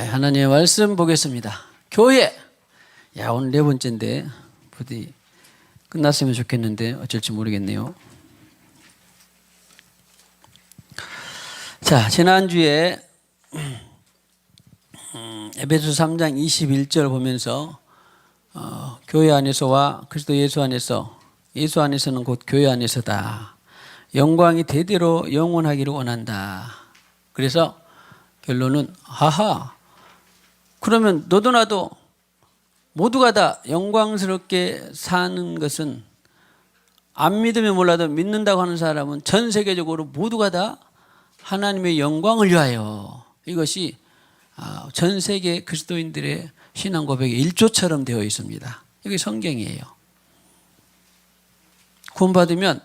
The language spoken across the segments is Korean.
하나님의 말씀 보겠습니다. 교회. 야, 오늘 네 번째인데 부디 끝났으면 좋겠는데 어쩔지 모르겠네요. 자, 지난주에 에베소서 3장 21절 보면서 교회 안에서와 그리스도 예수 안에서, 예수 안에서는 곧 교회 안에서다. 영광이 대대로 영원하기를 원한다. 그래서 결론은 그러면 너도 나도 모두가 다 영광스럽게 사는 것은, 안 믿으면 몰라도 믿는다고 하는 사람은 전 세계적으로 모두가 다 하나님의 영광을 위하여, 이것이 전 세계 그리스도인들의 신앙 고백의 1조처럼 되어 있습니다. 이게 성경이에요. 구원받으면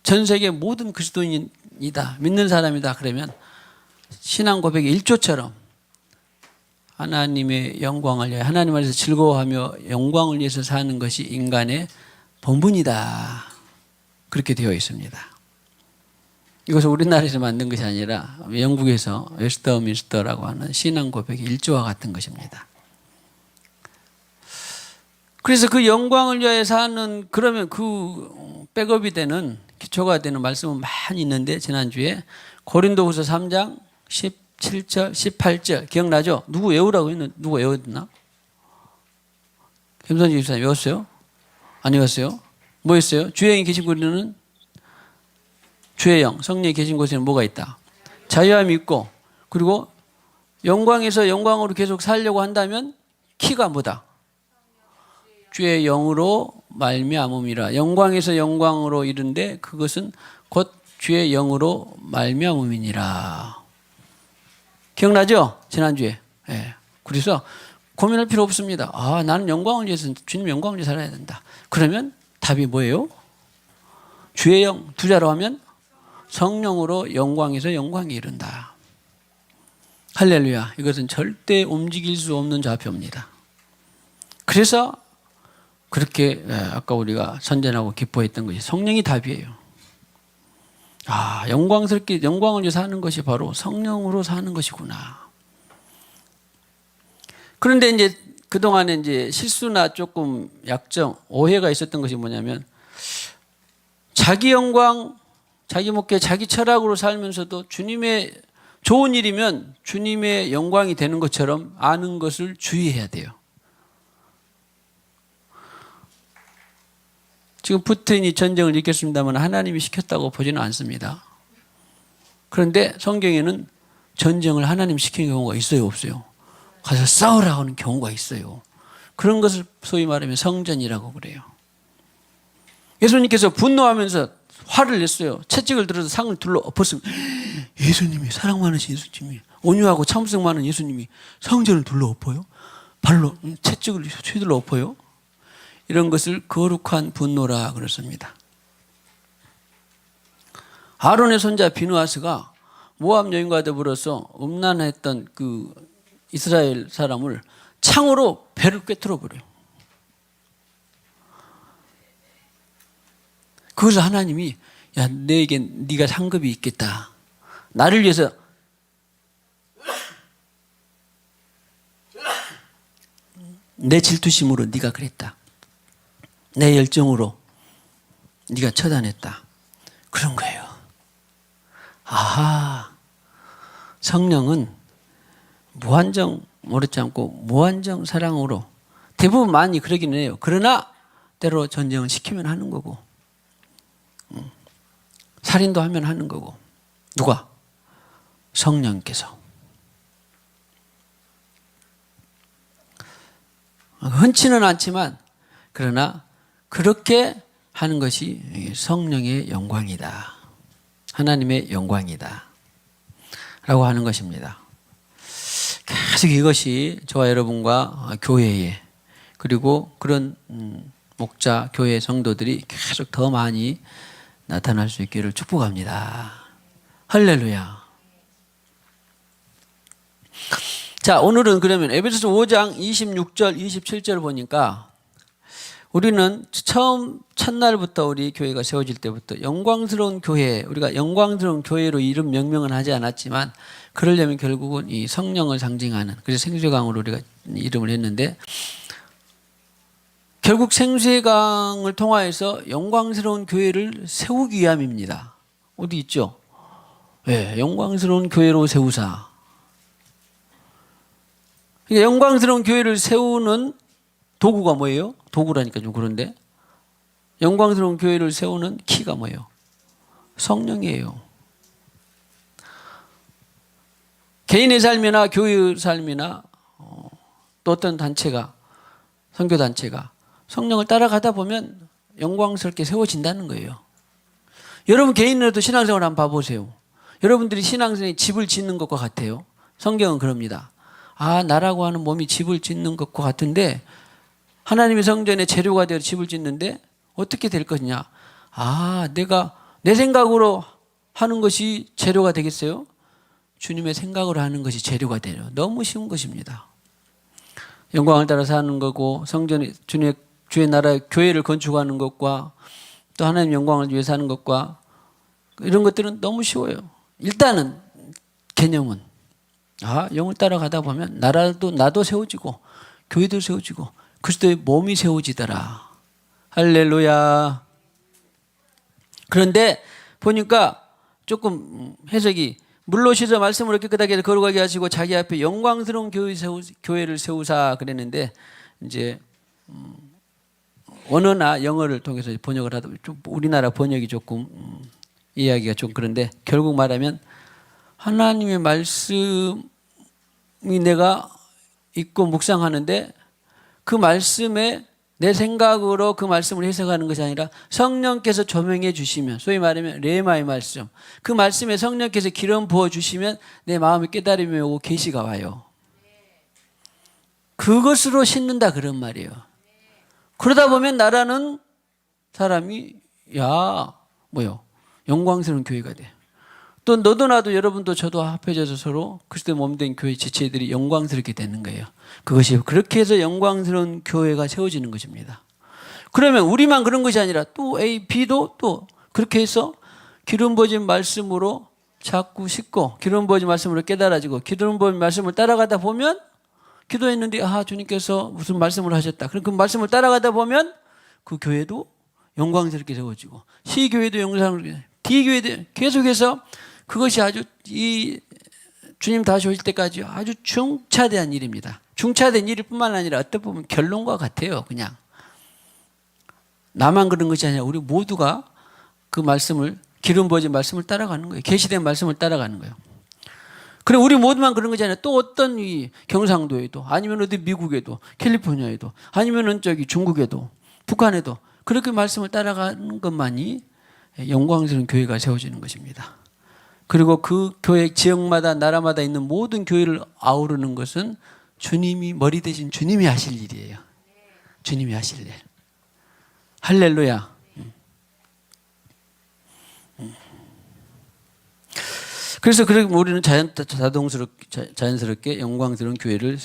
전 세계 모든 그리스도인이다, 믿는 사람이다, 그러면 신앙 고백의 1조처럼 하나님의 영광을 위해, 하나님 안에서 즐거워하며 영광을 위해서 사는 것이 인간의 본분이다, 그렇게 되어 있습니다. 이것은 우리나라에서 만든 것이 아니라 영국에서 웨스터민스터라고 하는 신앙 고백의 1조와 같은 것입니다. 그래서 그 영광을 위하여 사는, 그러면 그 백업이 되는, 기초가 되는 말씀은 많이 있는데, 지난주에 고린도후서 3장 17절, 18절 기억나죠? 누구 외우라고 했는데 누구 외웠나? 김선지 집사님 외웠어요? 안 외웠어요? 뭐 했어요? 주의 영이 계신 곳에는, 주의 영, 성령이 계신 곳에는 뭐가 있다? 자유함이 있고, 그리고 영광에서 영광으로 계속 살려고 한다면 키가 뭐다? 주의 영으로 말미암음이라. 영광에서 영광으로 이른데 그것은 곧 주의 영으로 말미암음이니라. 기억나죠? 지난주에. 네. 그래서 고민할 필요 없습니다. 나는 영광을 위해서, 주님 영광을 위해서 살아야 된다. 그러면 답이 뭐예요? 주의 영, 두 자로 하면 성령으로 영광에서 영광에 이른다. 할렐루야. 이것은 절대 움직일 수 없는 좌표입니다. 그래서 그렇게 아까 우리가 선전하고 기뻐했던 것이 성령이 답이에요. 영광스럽게 영광을 위해서 사는 것이 바로 성령으로 사는 것이구나. 그런데 이제 그동안에 이제 실수나 조금 약점, 오해가 있었던 것이 뭐냐면, 자기 영광, 자기 목회, 자기 철학으로 살면서도 주님의 좋은 일이면 주님의 영광이 되는 것처럼 아는 것을 주의해야 돼요. 지금 푸틴이 전쟁을 일으켰습니다만 하나님이 시켰다고 보지는 않습니다. 그런데 성경에는 전쟁을 하나님 시키는 경우가 있어요, 없어요? 가서 싸우라고 하는 경우가 있어요. 그런 것을 소위 말하면 성전이라고 그래요. 예수님께서 분노하면서 화를 냈어요. 채찍을 들어서 상을 둘러 엎었습니다. 예수님이, 사랑 많으신 예수님이, 온유하고 참으성 많은 예수님이 성전을 둘러 엎어요? 발로 채찍을 휘둘러 엎어요? 이런 것을 거룩한 분노라 그랬습니다. 아론의 손자 비느하스가 모압 여인과 더불어서 음란했던 그 이스라엘 사람을 창으로 배를 꿰뚫어 버려요. 그래서 하나님이, 야, 너에게 네가 상급이 있겠다. 나를 위해서 내 질투심으로 네가 그랬다. 내 열정으로 네가 처단했다. 그런 거예요. 성령은 무한정 모르지 않고 무한정 사랑으로, 대부분 많이 그러긴 해요. 그러나 때로 전쟁을 시키면 하는 거고, 살인도 하면 하는 거고. 누가? 성령께서. 흔치는 않지만, 그러나 그렇게 하는 것이 성령의 영광이다, 하나님의 영광이다 라고 하는 것입니다. 계속 이것이 저와 여러분과 교회에, 그리고 그런 목자, 교회 성도들이 계속 더 많이 나타날 수 있기를 축복합니다. 할렐루야. 자, 오늘은 그러면 에베소서 5장 26절, 27절 보니까, 우리는 처음 첫날부터 우리 교회가 세워질 때부터 영광스러운 교회, 우리가 영광스러운 교회로 이름 명명은 하지 않았지만 그러려면 결국은 이 성령을 상징하는, 그래서 생수강으로 우리가 이름을 했는데, 결국 생수강을 통하여서 영광스러운 교회를 세우기 위함입니다. 어디 있죠? 네, 영광스러운 교회로 세우사. 그러니까 영광스러운 교회를 세우는 도구가 뭐예요? 도구라니까 좀 그런데, 영광스러운 교회를 세우는 키가 뭐예요? 성령이에요. 개인의 삶이나 교회의 삶이나 또 어떤 단체가, 선교단체가 성령을 따라가다 보면 영광스럽게 세워진다는 거예요. 여러분 개인으로도 신앙생활 한번 봐보세요. 여러분들이 신앙생활에 집을 짓는 것과 같아요. 성경은 그럽니다. 아, 나라고 하는 몸이 집을 짓는 것과 같은데 하나님의 성전에 재료가 되어 집을 짓는데 어떻게 될 것이냐. 아, 내가 내 생각으로 하는 것이 재료가 되겠어요? 주님의 생각으로 하는 것이 재료가 돼요. 너무 쉬운 것입니다. 영광을 따라 사는 거고, 성전에 주의 나라의 교회를 건축하는 것과 또 하나님 영광을 위해 사는 것과 이런 것들은 너무 쉬워요. 일단은 개념은, 아, 영을 따라가다 보면 나도 세워지고 교회도 세워지고 그리스도의 몸이 세워지더라. 할렐루야. 그런데 보니까 조금 해석이, 물로 씻어 말씀으로 깨끗하게 거룩하게 하시고 자기 앞에 영광스러운 교회를 세우사 그랬는데, 이제 원어나 영어를 통해서 번역을 하다 보면 좀 우리나라 번역이 조금 이해하기가 좀 그런데, 결국 말하면 하나님의 말씀이 내가 읽고 묵상하는데 그 말씀에 내 생각으로 그 말씀을 해석하는 것이 아니라 성령께서 조명해 주시면, 소위 말하면 레마의 말씀, 그 말씀에 성령께서 기름 부어 주시면 내 마음에 깨달음이 오고 계시가 와요. 그것으로 씻는다 그런 말이에요. 그러다 보면 나라는 사람이 영광스러운 교회가 돼. 또 너도 나도 여러분도 저도 합해져서 서로 그리스도의 몸된 교회 지체들이 영광스럽게 되는 거예요. 그것이 그렇게 해서 영광스러운 교회가 세워지는 것입니다. 그러면 우리만 그런 것이 아니라 또 A, B도 또 그렇게 해서 기름 부어진 말씀으로 자꾸 씻고 기름 부어진 말씀으로 깨달아지고 기름 부어진 말씀을 따라가다 보면, 기도했는데 주님께서 무슨 말씀을 하셨다. 그럼 그 말씀을 따라가다 보면 그 교회도 영광스럽게 세워지고 C교회도 영광스럽게, D교회도 계속해서 그것이 아주 이 주님 다시 오실 때까지 아주 중차대한 일입니다. 중차대한 일일 뿐만 아니라 어떻게 보면 결론과 같아요. 그냥 나만 그런 것이 아니라 우리 모두가 그 말씀을, 기름 부어진 말씀을 따라가는 거예요. 계시된 말씀을 따라가는 거예요. 그래, 우리 모두만 그런 것이 아니라 또 어떤 이 경상도에도, 아니면 어디 미국에도, 캘리포니아에도, 아니면은 저기 중국에도, 북한에도 그렇게 말씀을 따라가는 것만이 영광스러운 교회가 세워지는 것입니다. 그리고 그 교회 지역마다 나라마다 있는 모든 교회를 아우르는 것은 주님이, 머리 대신 주님이 하실 일이에요. 주님이 하실 일. 할렐루야. 그래서 우리는 자연스럽게 영광스러운 교회를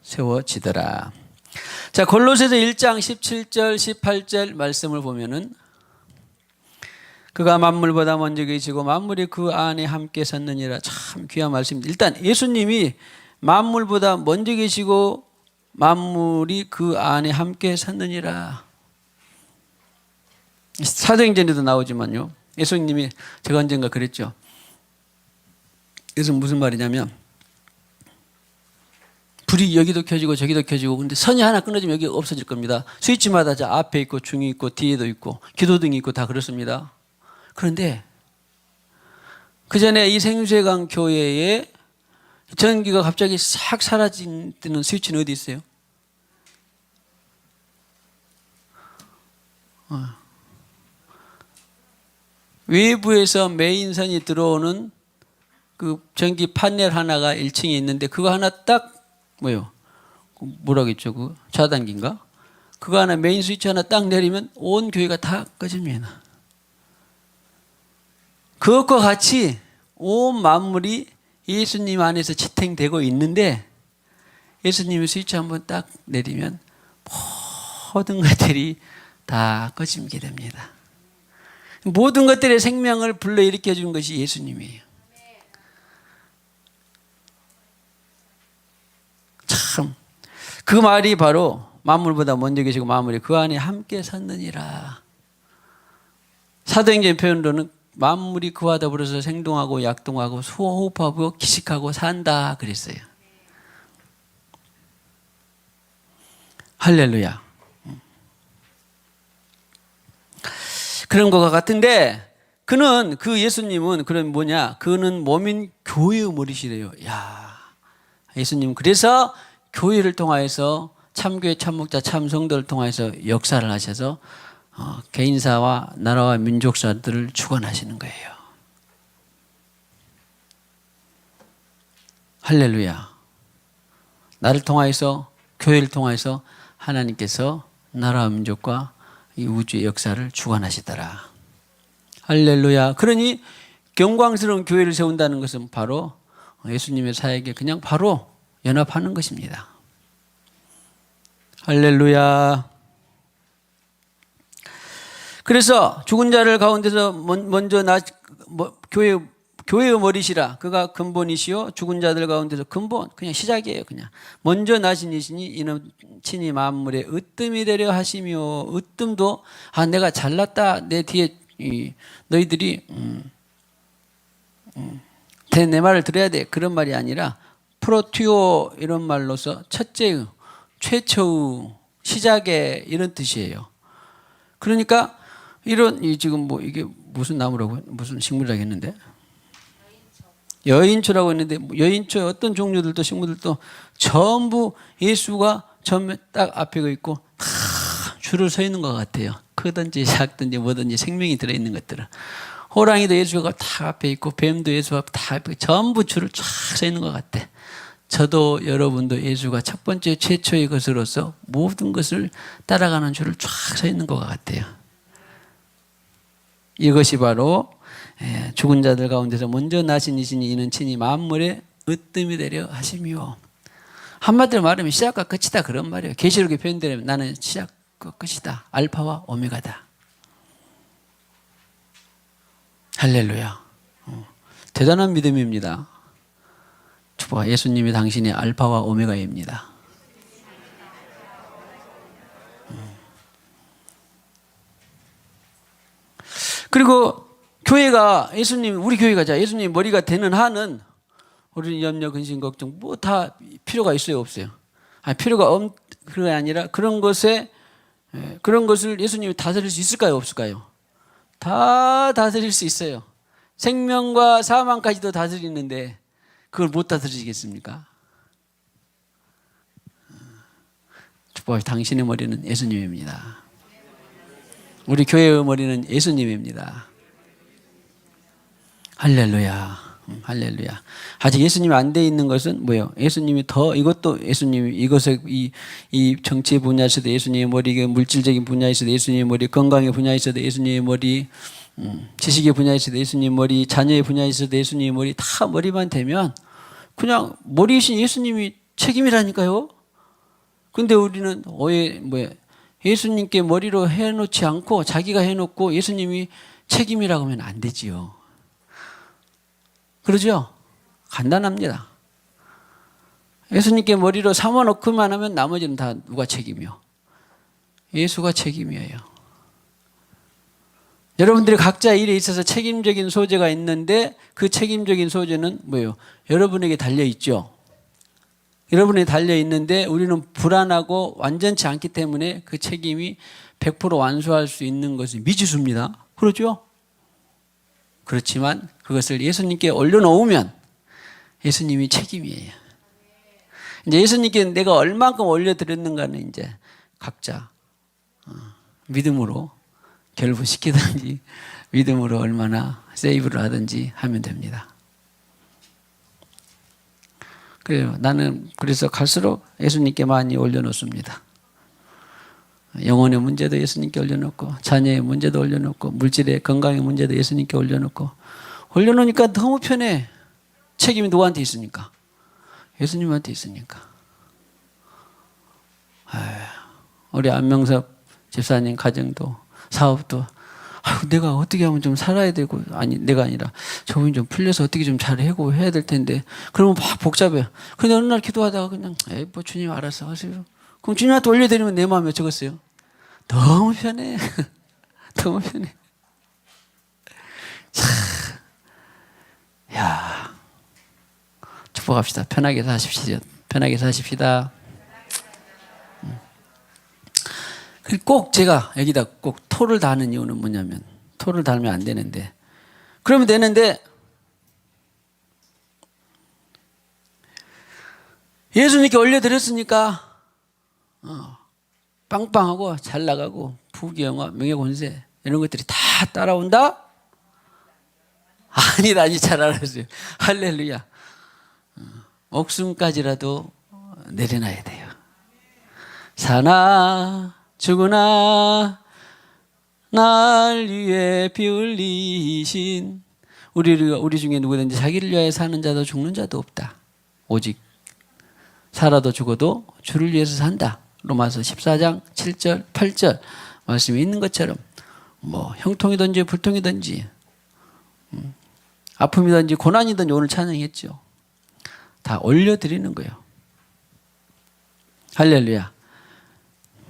세워지더라. 자, 골로새서 1장 17절 18절 말씀을 보면은, 그가 만물보다 먼저 계시고 만물이 그 안에 함께 섰느니라. 참 귀한 말씀입니다. 일단 예수님이 만물보다 먼저 계시고 만물이 그 안에 함께 섰느니라. 사도행전에도 나오지만요, 예수님이 제가 언젠가 그랬죠. 그래서 무슨 말이냐면, 불이 여기도 켜지고 저기도 켜지고, 근데 선이 하나 끊어지면 여기 없어질 겁니다. 스위치마다 앞에 있고 중에 있고 뒤에도 있고 기도등이 있고 다 그렇습니다. 그런데 그 전에 이 생수의강 교회에 전기가 갑자기 싹 사라지는 스위치는 어디 있어요? 외부에서 메인선이 들어오는 그 전기 판넬 하나가 1층에 있는데, 그거 하나 딱 뭐라겠죠? 그 차단기인가? 그거 하나, 메인 스위치 하나 딱 내리면 온 교회가 다 꺼집니다. 그것과 같이 온 만물이 예수님 안에서 지탱되고 있는데, 예수님의 스위치 한번 딱 내리면 모든 것들이 다 꺼지게 됩니다. 모든 것들의 생명을 불러일으켜 준 것이 예수님이에요. 참, 그 말이 바로 만물보다 먼저 계시고 만물이 그 안에 함께 섰느니라. 사도행전 표현으로는 만물이 그와 더불어서 생동하고 약동하고 호흡하고 기식하고 산다 그랬어요. 할렐루야. 그런 것과 같은데 그 예수님은 그런 뭐냐? 그는 몸인 교회의 머리시래요. 야, 예수님 그래서 교회를 통하여서 참교회 참목자 참성도를 통해서 역사를 하셔서 개인사와 나라와 민족사들을 주관하시는 거예요. 할렐루야. 나를 통하여서 교회를 통해서 하나님께서 나라와 민족과 이 우주의 역사를 주관하시더라. 할렐루야. 그러니 경광스러운 교회를 세운다는 것은 바로 예수님의 사역에 그냥 바로 연합하는 것입니다. 할렐루야. 그래서 죽은 자를 가운데서 먼저 교회의 머리시라. 그가 근본이시요 죽은 자들 가운데서 근본, 그냥 시작이에요. 그냥 먼저 나신 이시니 이는 친히 만물의 으뜸이 되려 하시며, 으뜸도 내가 잘났다 내 뒤에 너희들이 내 말을 들어야 돼 그런 말이 아니라 프로티오 이런 말로서 첫째의 최초의 시작의 이런 뜻이에요. 그러니까 이런 지금 뭐 이게 무슨 나무라고 무슨 식물이라고 했는데 여인초라고 했는데 여인초의 어떤 종류들도 식물들도 전부 예수가 처음에 딱 앞에 있고 다 줄을 서 있는 것 같아요. 크든지 작든지 뭐든지 생명이 들어있는 것들은. 호랑이도 예수가 다 앞에 있고 뱀도 예수가 다 앞에 있고 전부 줄을 쫙 서 있는 것 같아. 저도 여러분도 예수가 첫 번째 최초의 것으로서 모든 것을 따라가는 줄을 쫙 서 있는 것 같아요. 이것이 바로 죽은 자들 가운데서 먼저 나신 이시니 이는 친히 만물의 으뜸이 되려 하시며, 한마디로 말하면 시작과 끝이다 그런 말이에요. 계시록에 표현되면 나는 시작과 끝이다. 알파와 오메가다. 할렐루야. 대단한 믿음입니다. 주봐, 예수님이 당신의 알파와 오메가입니다. 그리고 교회가 우리 교회가 예수님 머리가 되는 한은 우리는 염려, 근심, 걱정 뭐 다 필요가 있어요, 없어요? 필요가 그게 아니라 그런 것을 예수님이 다스릴 수 있을까요, 없을까요? 다 다스릴 수 있어요. 생명과 사망까지도 다스리는데 그걸 못 다스리겠습니까? 주님, 당신의 머리는 예수님입니다. 우리 교회의 머리는 예수님입니다. 할렐루야. 할렐루야. 아직 예수님이 안 돼 있는 것은 뭐예요? 예수님이 이것도 예수님이 이것에 이 정치의 분야에서도 예수님의 머리, 물질적인 분야에서도 예수님의 머리, 건강의 분야에서도 예수님의 머리, 지식의 분야에서도 예수님의 머리, 자녀의 분야에서도 예수님의 머리, 다 머리만 되면 그냥 머리이신 예수님이 책임이라니까요. 근데 우리는 예수님께 머리로 해놓지 않고 자기가 해놓고 예수님이 책임이라고 하면 안 되지요. 그러죠? 간단합니다. 예수님께 머리로 삼아놓기만 하면 나머지는 다 누가 책임이요? 예수가 책임이에요. 여러분들이 각자 일에 있어서 책임적인 소재가 있는데 그 책임적인 소재는 뭐예요? 여러분에게 달려있죠. 여러분에게 달려있는데 우리는 불안하고 완전치 않기 때문에 그 책임이 100% 완수할 수 있는 것은 미지수입니다. 그렇죠? 그렇지만 그것을 예수님께 올려놓으면 예수님이 책임이에요. 이제 예수님께 내가 얼만큼 올려드렸는가는 이제 각자 믿음으로 결부시키든지 믿음으로 얼마나 세이브를 하든지 하면 됩니다. 그래요. 나는 그래서 갈수록 예수님께 많이 올려놓습니다. 영혼의 문제도 예수님께 올려놓고 자녀의 문제도 올려놓고 물질의 건강의 문제도 예수님께 올려놓고 올려놓으니까 너무 편해. 책임이 누구한테 있으니까? 예수님한테 있으니까. 우리 안명섭 집사님 가정도 사업도 내가 어떻게 하면 좀 살아야 되고 아니 내가 아니라 저분이 좀 풀려서 어떻게 좀 잘 해고 해야 될 텐데 그러면 막 복잡해요. 근데 어느 날 기도하다가 그냥 에이 뭐 주님 알아서 하세요. 그럼 주님한테 올려드리면 내 마음이 어쩌겠어요? 너무 편해. 너무 편해. 야, 축복합시다. 편하게 사십시오. 편하게 사십시다. 꼭 제가 여기다 꼭 토를 다는 이유는 뭐냐면 토를 달면 안 되는데 그러면 되는데 예수님께 올려드렸으니까 빵빵하고 잘 나가고 부귀영화 명예권세 이런 것들이 다 따라온다? 아니라니 잘 알았어요. 할렐루야. 목숨까지라도 내려놔야 돼요. 사나 죽으나 날 위해 피 흘리신 우리 중에 누구든지 자기를 위하여 사는 자도 죽는 자도 없다. 오직 살아도 죽어도 주를 위해서 산다. 로마서 14장 7절 8절 말씀이 있는 것처럼 뭐 형통이든지 불통이든지 아픔이든지 고난이든지 오늘 찬양했죠. 다 올려드리는 거예요. 할렐루야.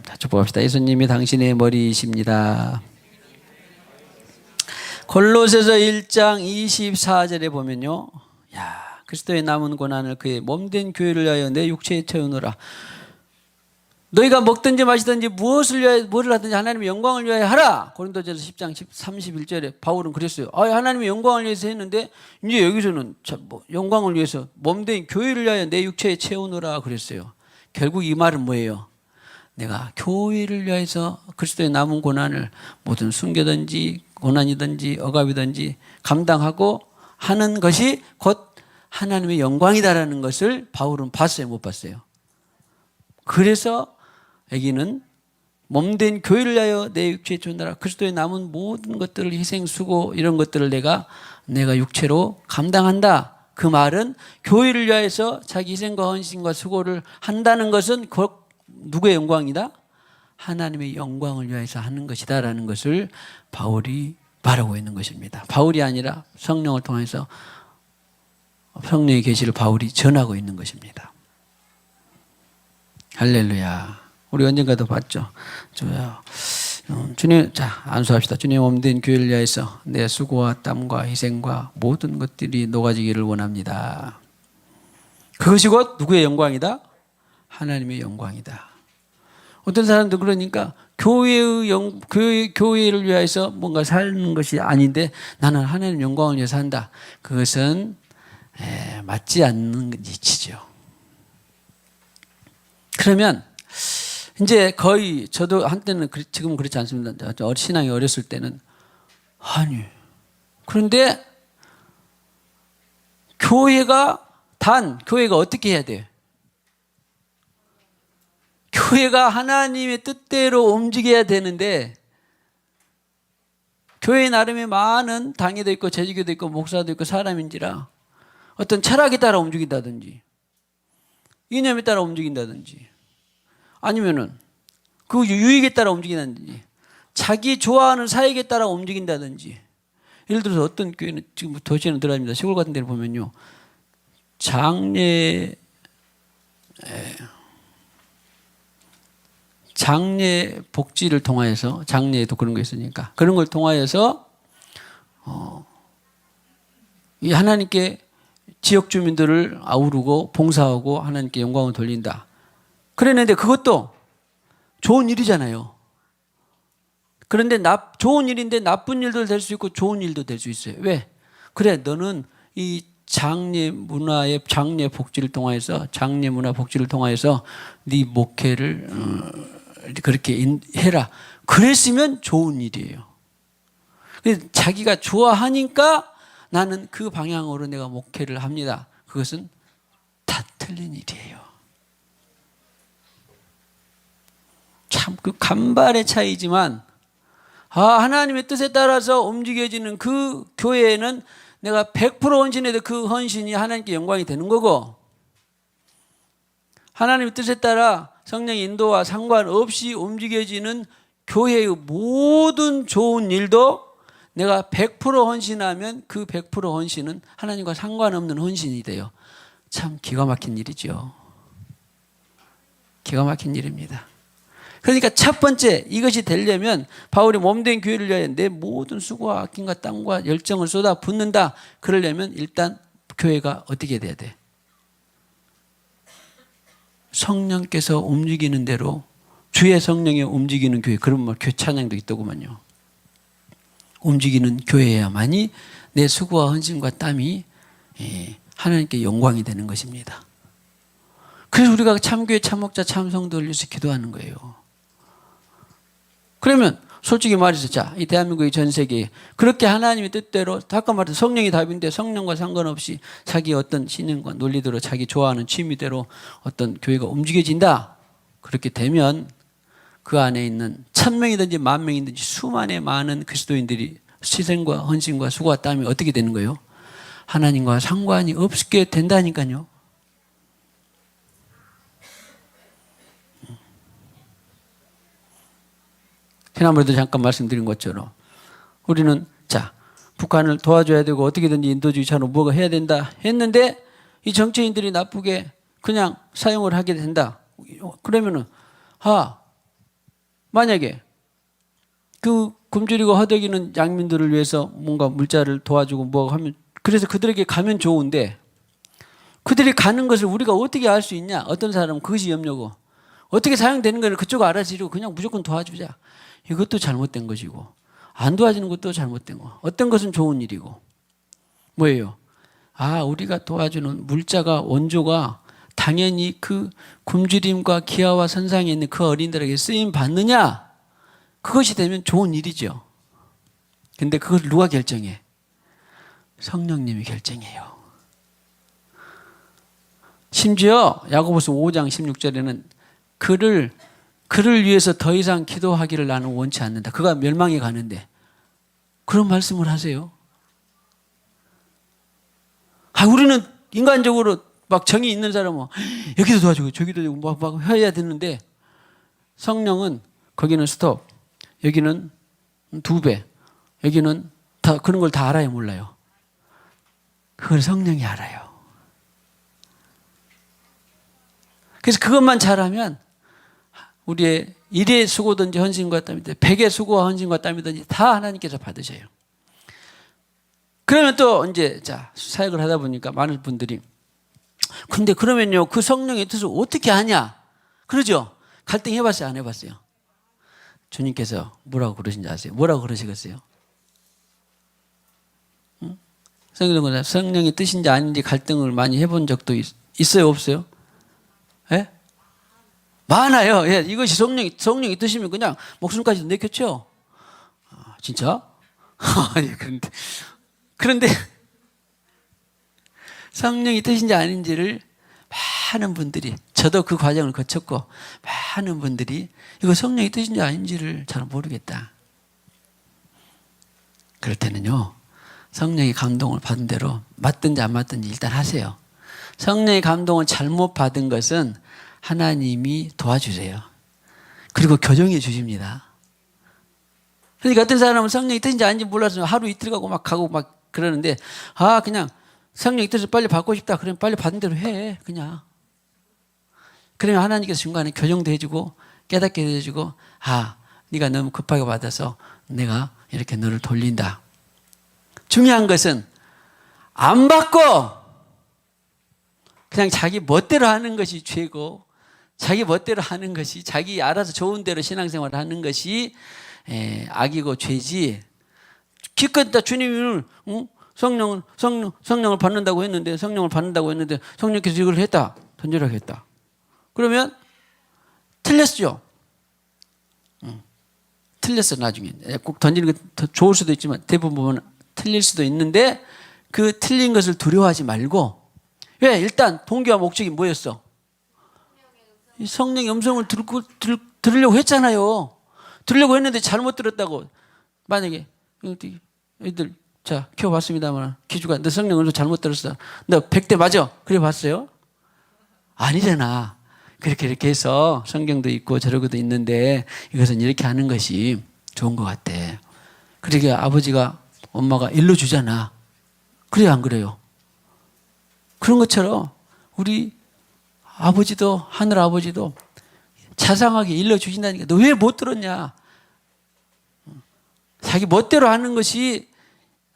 자, 축복합시다. 예수님이 당신의 머리이십니다. 골로새서 1장 24절에 보면요. 야, 그리스도의 남은 고난을 그의 몸된 교회를 위하여 내 육체에 채우노라. 너희가 먹든지 마시든지 무엇을 위하여 뭐를 하든지 하나님의 영광을 위하여 하라. 고린도전서 10장 31절에 바울은 그랬어요. 하나님의 영광을 위해서 했는데 이제 여기서는 영광을 위해서 몸된 교회를 위하여 내 육체에 채우노라 그랬어요. 결국 이 말은 뭐예요? 내가 교회를 위해서 그리스도의 남은 고난을 모든 순교든지 고난이든지 억압이든지 감당하고 하는 것이 곧 하나님의 영광이다라는 것을 바울은 봤어요, 못 봤어요? 그래서 여기는 몸된 교회를 위하여 내 육체에 채우노라. 그리스도의 남은 모든 것들을 희생, 수고 이런 것들을 내가 육체로 감당한다. 그 말은 교회를 위하여서 자기 희생과 헌신과 수고를 한다는 것은 곧 누구의 영광이다? 하나님의 영광을 위해서 하는 것이다라는 것을 바울이 말하고 있는 것입니다. 바울이 아니라 성령을 통해서 성령의 계시를 바울이 전하고 있는 것입니다. 할렐루야. 우리 언젠가도 봤죠. 주님, 자, 안수합시다. 주님 몸된 교회를 위해서 내 수고와 땀과 희생과 모든 것들이 녹아지기를 원합니다. 그것이 곧 누구의 영광이다? 하나님의 영광이다. 어떤 사람도 그러니까 교회를 위해서 뭔가 사는 것이 아닌데 나는 하나님 영광을 위해서 한다. 그것은 맞지 않는 이치죠. 그러면 이제 거의 저도 한때는 지금은 그렇지 않습니다. 신앙이 어렸을 때는 아니 그런데 교회가 어떻게 해야 돼요? 교회가 하나님의 뜻대로 움직여야 되는데 교회 나름의 많은 당회도 있고 재직교도 있고 목사도 있고 사람인지라 어떤 철학에 따라 움직인다든지 이념에 따라 움직인다든지 아니면은 그 유익에 따라 움직인다든지 자기 좋아하는 사역에 따라 움직인다든지 예를 들어서 어떤 교회는 지금 도시에는 들어갑니다. 시골 같은 데를 보면요. 장례 복지를 통하여서 장례에도 그런 거 있으니까 그런 걸 통하여서 이 하나님께 지역 주민들을 아우르고 봉사하고 하나님께 영광을 돌린다. 그랬는데 그것도 좋은 일이잖아요. 그런데 좋은 일인데 나쁜 일도 될 수 있고 좋은 일도 될 수 있어요. 왜? 그래 너는 이 장례 문화의 장례 복지를 통하여서 장례 문화 복지를 통하여서 네 목회를 그렇게 해라. 그랬으면 좋은 일이에요. 자기가 좋아하니까 나는 그 방향으로 내가 목회를 합니다. 그것은 다 틀린 일이에요. 참 그 간발의 차이지만 하나님의 뜻에 따라서 움직여지는 그 교회에는 내가 100% 헌신해도 그 헌신이 하나님께 영광이 되는 거고 하나님의 뜻에 따라 성령의 인도와 상관없이 움직여지는 교회의 모든 좋은 일도 내가 100% 헌신하면 그 100% 헌신은 하나님과 상관없는 헌신이 돼요. 참 기가 막힌 일이죠. 기가 막힌 일입니다. 그러니까 첫 번째 이것이 되려면 바울이 몸된 교회를 위하여 내 모든 수고와 아낌과 땀과 열정을 쏟아 붓는다. 그러려면 일단 교회가 어떻게 돼야 돼? 성령께서 움직이는 대로 주의 성령이 움직이는 교회, 그런 말 교회 찬양도 있더구만요. 움직이는 교회야만이 내 수고와 헌신과 땀이 하나님께 영광이 되는 것입니다. 그래서 우리가 참교회, 참목자, 참성도를 위해서 기도하는 거예요. 그러면 솔직히 말해서 자, 이 대한민국의 전 세계에 그렇게 하나님의 뜻대로 아까 말했던 성령이 답인데 성령과 상관없이 자기 어떤 신념과 논리대로 자기 좋아하는 취미대로 어떤 교회가 움직여진다. 그렇게 되면 그 안에 있는 1000명이든지 10,000명이든지 수만의 많은 그리스도인들이 희생과 헌신과 수고와 땀이 어떻게 되는 거예요? 하나님과 상관이 없게 된다니까요. 지난번에도 잠깐 말씀드린 것처럼 우리는 자, 북한을 도와줘야 되고 어떻게든지 인도주의처럼 뭐가 해야 된다 했는데 이 정치인들이 나쁘게 그냥 사용을 하게 된다. 그러면은 만약에 그 굶주리고 허덕이는 양민들을 위해서 뭔가 물자를 도와주고 뭐 하면 그래서 그들에게 가면 좋은데 그들이 가는 것을 우리가 어떻게 알 수 있냐? 어떤 사람은 그것이 염려고 어떻게 사용되는 걸 그쪽 알아지고 그냥 무조건 도와주자. 이것도 잘못된 것이고 안 도와주는 것도 잘못된 거. 어떤 것은 좋은 일이고 뭐예요? 우리가 도와주는 물자가 원조가 당연히 그 굶주림과 기아와 선상에 있는 그 어린들에게 쓰임 받느냐? 그것이 되면 좋은 일이죠. 근데 그걸 누가 결정해? 성령님이 결정해요. 심지어 야고보서 5장 16절에는 그를 위해서 더 이상 기도하기를 나는 원치 않는다. 그가 멸망해 가는데 그런 말씀을 하세요. 우리는 인간적으로 막 정이 있는 사람은 여기도 도와주고 저기도 도와주고 막 해야 되는데 성령은 거기는 스톱, 여기는 2배, 여기는 다 그런 걸 다 알아요, 몰라요? 그걸 성령이 알아요. 그래서 그것만 잘하면 우리의 1의 수고든지 헌신과 땀이든지 100의 수고와 헌신과 땀이든지 다 하나님께서 받으셔요. 그러면 또 이제 사역을 하다 보니까 많은 분들이 근데 그러면요 그 성령의 뜻을 어떻게 아냐? 그러죠? 갈등 해봤어요? 안 해봤어요? 주님께서 뭐라고 그러신지 아세요? 뭐라고 그러시겠어요? 응? 성령의 뜻인지 아닌지 갈등을 많이 해본 적도 있어요? 없어요? 예? 많아요. 예, 이것이 성령의 뜻이면 그냥 목숨까지 내켰죠. 진짜? 아니, 그런데 성령의 뜻인지 아닌지를 많은 분들이 저도 그 과정을 거쳤고 많은 분들이 이거 성령의 뜻인지 아닌지를 잘 모르겠다. 그럴 때는요 성령의 감동을 받은 대로 맞든지 안 맞든지 일단 하세요. 성령의 감동을 잘못 받은 것은 하나님이 도와주세요. 그리고 교정해 주십니다. 그러니까 어떤 사람은 성령의 뜻인지 아닌지 몰라서 하루 이틀 가고 막 그러는데 그냥 성령의 뜻을 빨리 받고 싶다. 그러면 빨리 받은 대로 해. 그냥. 그러면 하나님께서 중간에 교정도 해주고 깨닫게 해주고 네가 너무 급하게 받아서 내가 이렇게 너를 돌린다. 중요한 것은 안 받고 그냥 자기 멋대로 하는 것이 죄고 자기 멋대로 하는 것이 자기 알아서 좋은 대로 신앙생활을 하는 것이 악이고 죄지. 기껏 다 주님을 성령을 받는다고 했는데 성령께서 이걸 했다. 던지라고 했다. 그러면 틀렸죠. 틀렸어 나중에. 꼭 던지는 게 더 좋을 수도 있지만 대부분 보면 틀릴 수도 있는데 그 틀린 것을 두려워하지 말고 왜? 일단 동기와 목적이 뭐였어? 이 성령의 음성을 들으려고 했잖아요. 들으려고 했는데 잘못 들었다고. 만약에 애들 키워봤습니다만 기주가 너 성령 음성 잘못 들었어. 너 100대 맞아? 그래 봤어요? 아니잖아. 그렇게 이렇게 해서 성경도 있고 저러고도 있는데 이것은 이렇게 하는 것이 좋은 것 같아. 그러게 아버지가 엄마가 일러주잖아. 그래요 안 그래요? 그런 것처럼 우리 아버지도 하늘 아버지도 자상하게 일러주신다니까. 너 왜 못 들었냐? 자기 멋대로 하는 것이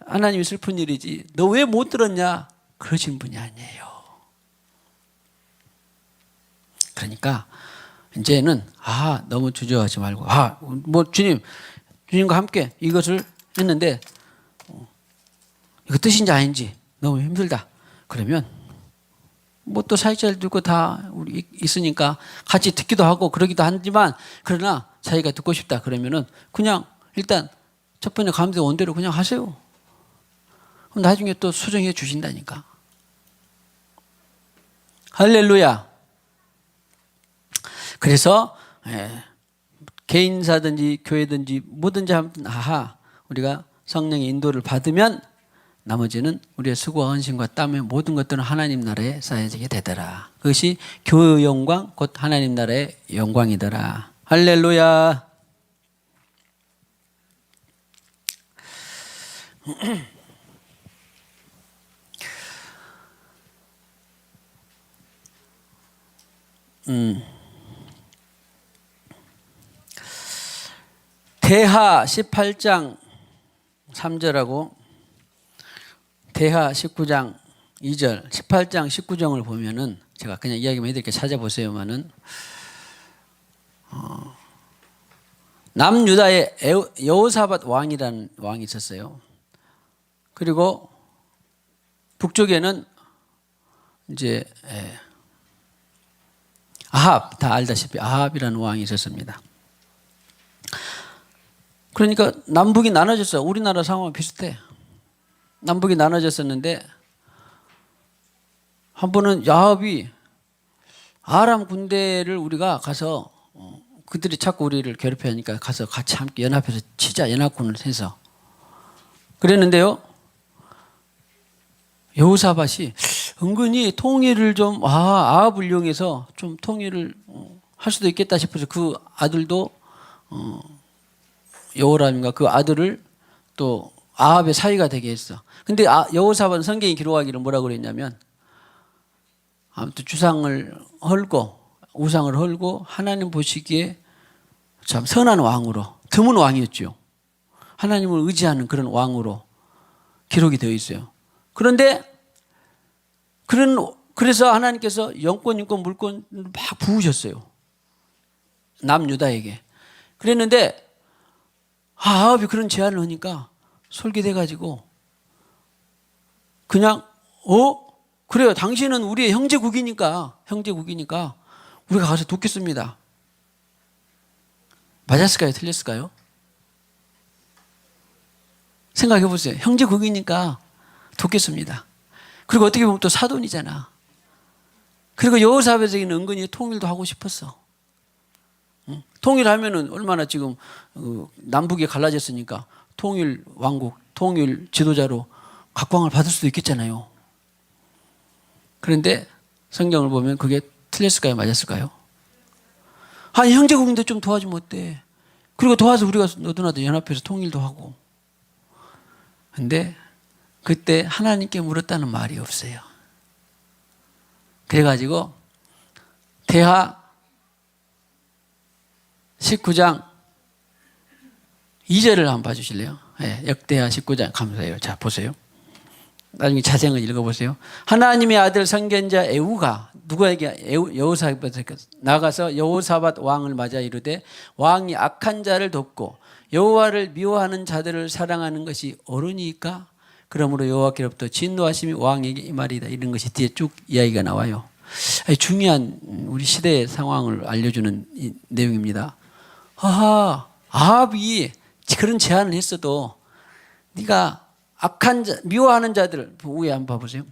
하나님이 슬픈 일이지. 너 왜 못 들었냐? 그러신 분이 아니에요. 그러니까 이제는 너무 주저하지 말고 뭐 주님과 함께 이것을 했는데 이거 뜻인지 아닌지 너무 힘들다. 그러면 뭐 또 사역자를 두고 다 우리 있으니까 같이 듣기도 하고 그러기도 하지만 그러나 자기가 듣고 싶다 그러면은 그냥 일단 첫 번째 가운데 온 대로 그냥 하세요. 그럼 나중에 또 수정해 주신다니까. 할렐루야. 그래서 개인사든지 교회든지 뭐든지 아무튼 우리가 성령의 인도를 받으면 나머지는 우리의 수고와 헌신과 땀의 모든 것들은 하나님 나라에 쌓여지게 되더라. 그것이 교회의 영광 곧 하나님 나라의 영광이더라. 할렐루야. 대하 18장 3절하고 대하 19장 2절 18장 19장을 보면은 제가 그냥 이야기만 해드릴게요. 찾아보세요만은 남유다에 여호사밧 왕이라는 왕이 있었어요. 그리고 북쪽에는 이제 아합, 다 알다시피 아합이라는 왕이 있었습니다. 그러니까 남북이 나눠졌어요. 우리나라 상황은 비슷해. 남북이 나눠졌었는데 한 번은 아합이 아람 군대를 우리가 가서 그들이 자꾸 우리를 괴롭혀하니까 가서 같이 함께 연합해서 치자, 연합군을 해서 그랬는데요. 여호사밧이 은근히 통일을 좀 아합을 이용해서 좀 통일을 할 수도 있겠다 싶어서 그 아들도 여호람인가 그 아들을 또 아합의 사위가 되게 했어. 근데 여호사밧은 성경이 기록하기를 뭐라고 그랬냐면 아무튼 주상을 헐고 우상을 헐고 하나님 보시기에 참 선한 왕으로 드문 왕이었죠. 하나님을 의지하는 그런 왕으로 기록이 되어 있어요. 그런데 그래서 하나님께서 영권, 물권을 막 부으셨어요. 남유다에게. 그랬는데 아합이 그런 제안을 하니까 솔깃해가지고 그냥 그래요. 당신은 우리의 형제국이니까 우리가 가서 돕겠습니다. 맞았을까요? 틀렸을까요? 생각해 보세요. 형제국이니까 돕겠습니다. 그리고 어떻게 보면 또 사돈이잖아. 그리고 여호사밧에게는 은근히 통일도 하고 싶었어. 통일하면은 얼마나 지금 남북이 갈라졌으니까 통일 왕국, 통일 지도자로 각광을 받을 수도 있겠잖아요. 그런데 성경을 보면 그게 틀렸을까요? 맞았을까요? 아니 형제국인데 좀 도와주면 어때? 그리고 도와서 우리가 너도나도 연합해서 통일도 하고. 근데 그때 하나님께 물었다는 말이 없어요. 그래가지고 대하 19장 2절을 한번 봐주실래요? 네, 역대하 19장 감사해요. 자 보세요. 나중에 자세히 읽어보세요. 하나님의 아들 선견자 에후가 누구에게 여호사밧에게 나가서 여호사밧 왕을 맞아 이르되 왕이 악한 자를 돕고 여호와를 미워하는 자들을 사랑하는 것이 옳으니까 그러므로 여호와께로부터 진노하심이 왕에게 임하리이다. 이런 것이 뒤에 쭉 이야기가 나와요. 중요한 우리 시대의 상황을 알려주는 내용입니다. 아합이 그런 제안을 했어도 네가 악한 자, 미워하는 자들 위에 한번 봐보세요.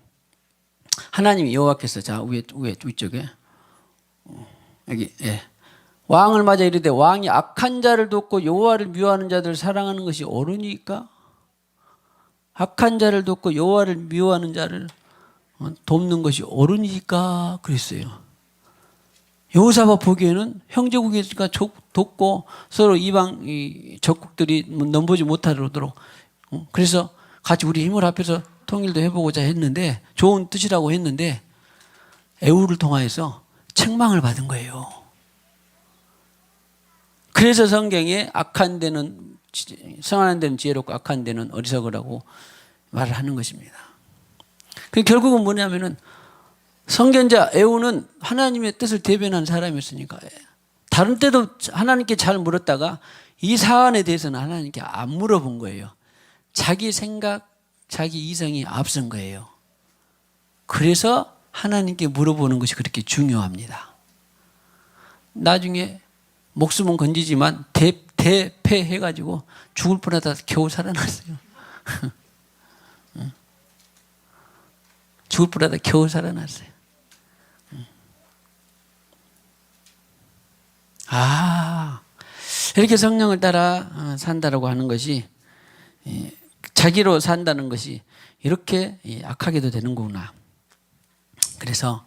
하나님이 여호와께서 자 위에 위쪽에 여기 왕을 맞아 이르되 왕이 악한 자를 돕고 여호와를 미워하는 자들을 사랑하는 것이 옳으니까 악한 자를 돕고 여호와를 미워하는 자를 돕는 것이 옳으니까 그랬어요. 여호사밧 보기에는 형제국이가 돕고 서로 이방 적국들이 넘보지 못하도록 그래서 같이 우리 힘을 합해서 통일도 해보고자 했는데 좋은 뜻이라고 했는데 에후를 통하여서 책망을 받은 거예요. 그래서 성경에 악한 데는 성한 데는 지혜롭고 악한 데는 어리석으라고 말을 하는 것입니다. 그 결국은 뭐냐면은 선견자 에후는 하나님의 뜻을 대변한 사람이었으니까 다른 때도 하나님께 잘 물었다가 이 사안에 대해서는 하나님께 안 물어본 거예요. 자기 생각, 자기 이성이 앞선 거예요. 그래서 하나님께 물어보는 것이 그렇게 중요합니다. 나중에 목숨은 건지지만 대패해가지고 죽을 뻔하다 겨우 살아났어요. 죽을 뻔하다 겨우 살아났어요. 이렇게 성령을 따라 산다라고 하는 것이 자기로 산다는 것이 이렇게 악하게도 되는구나. 그래서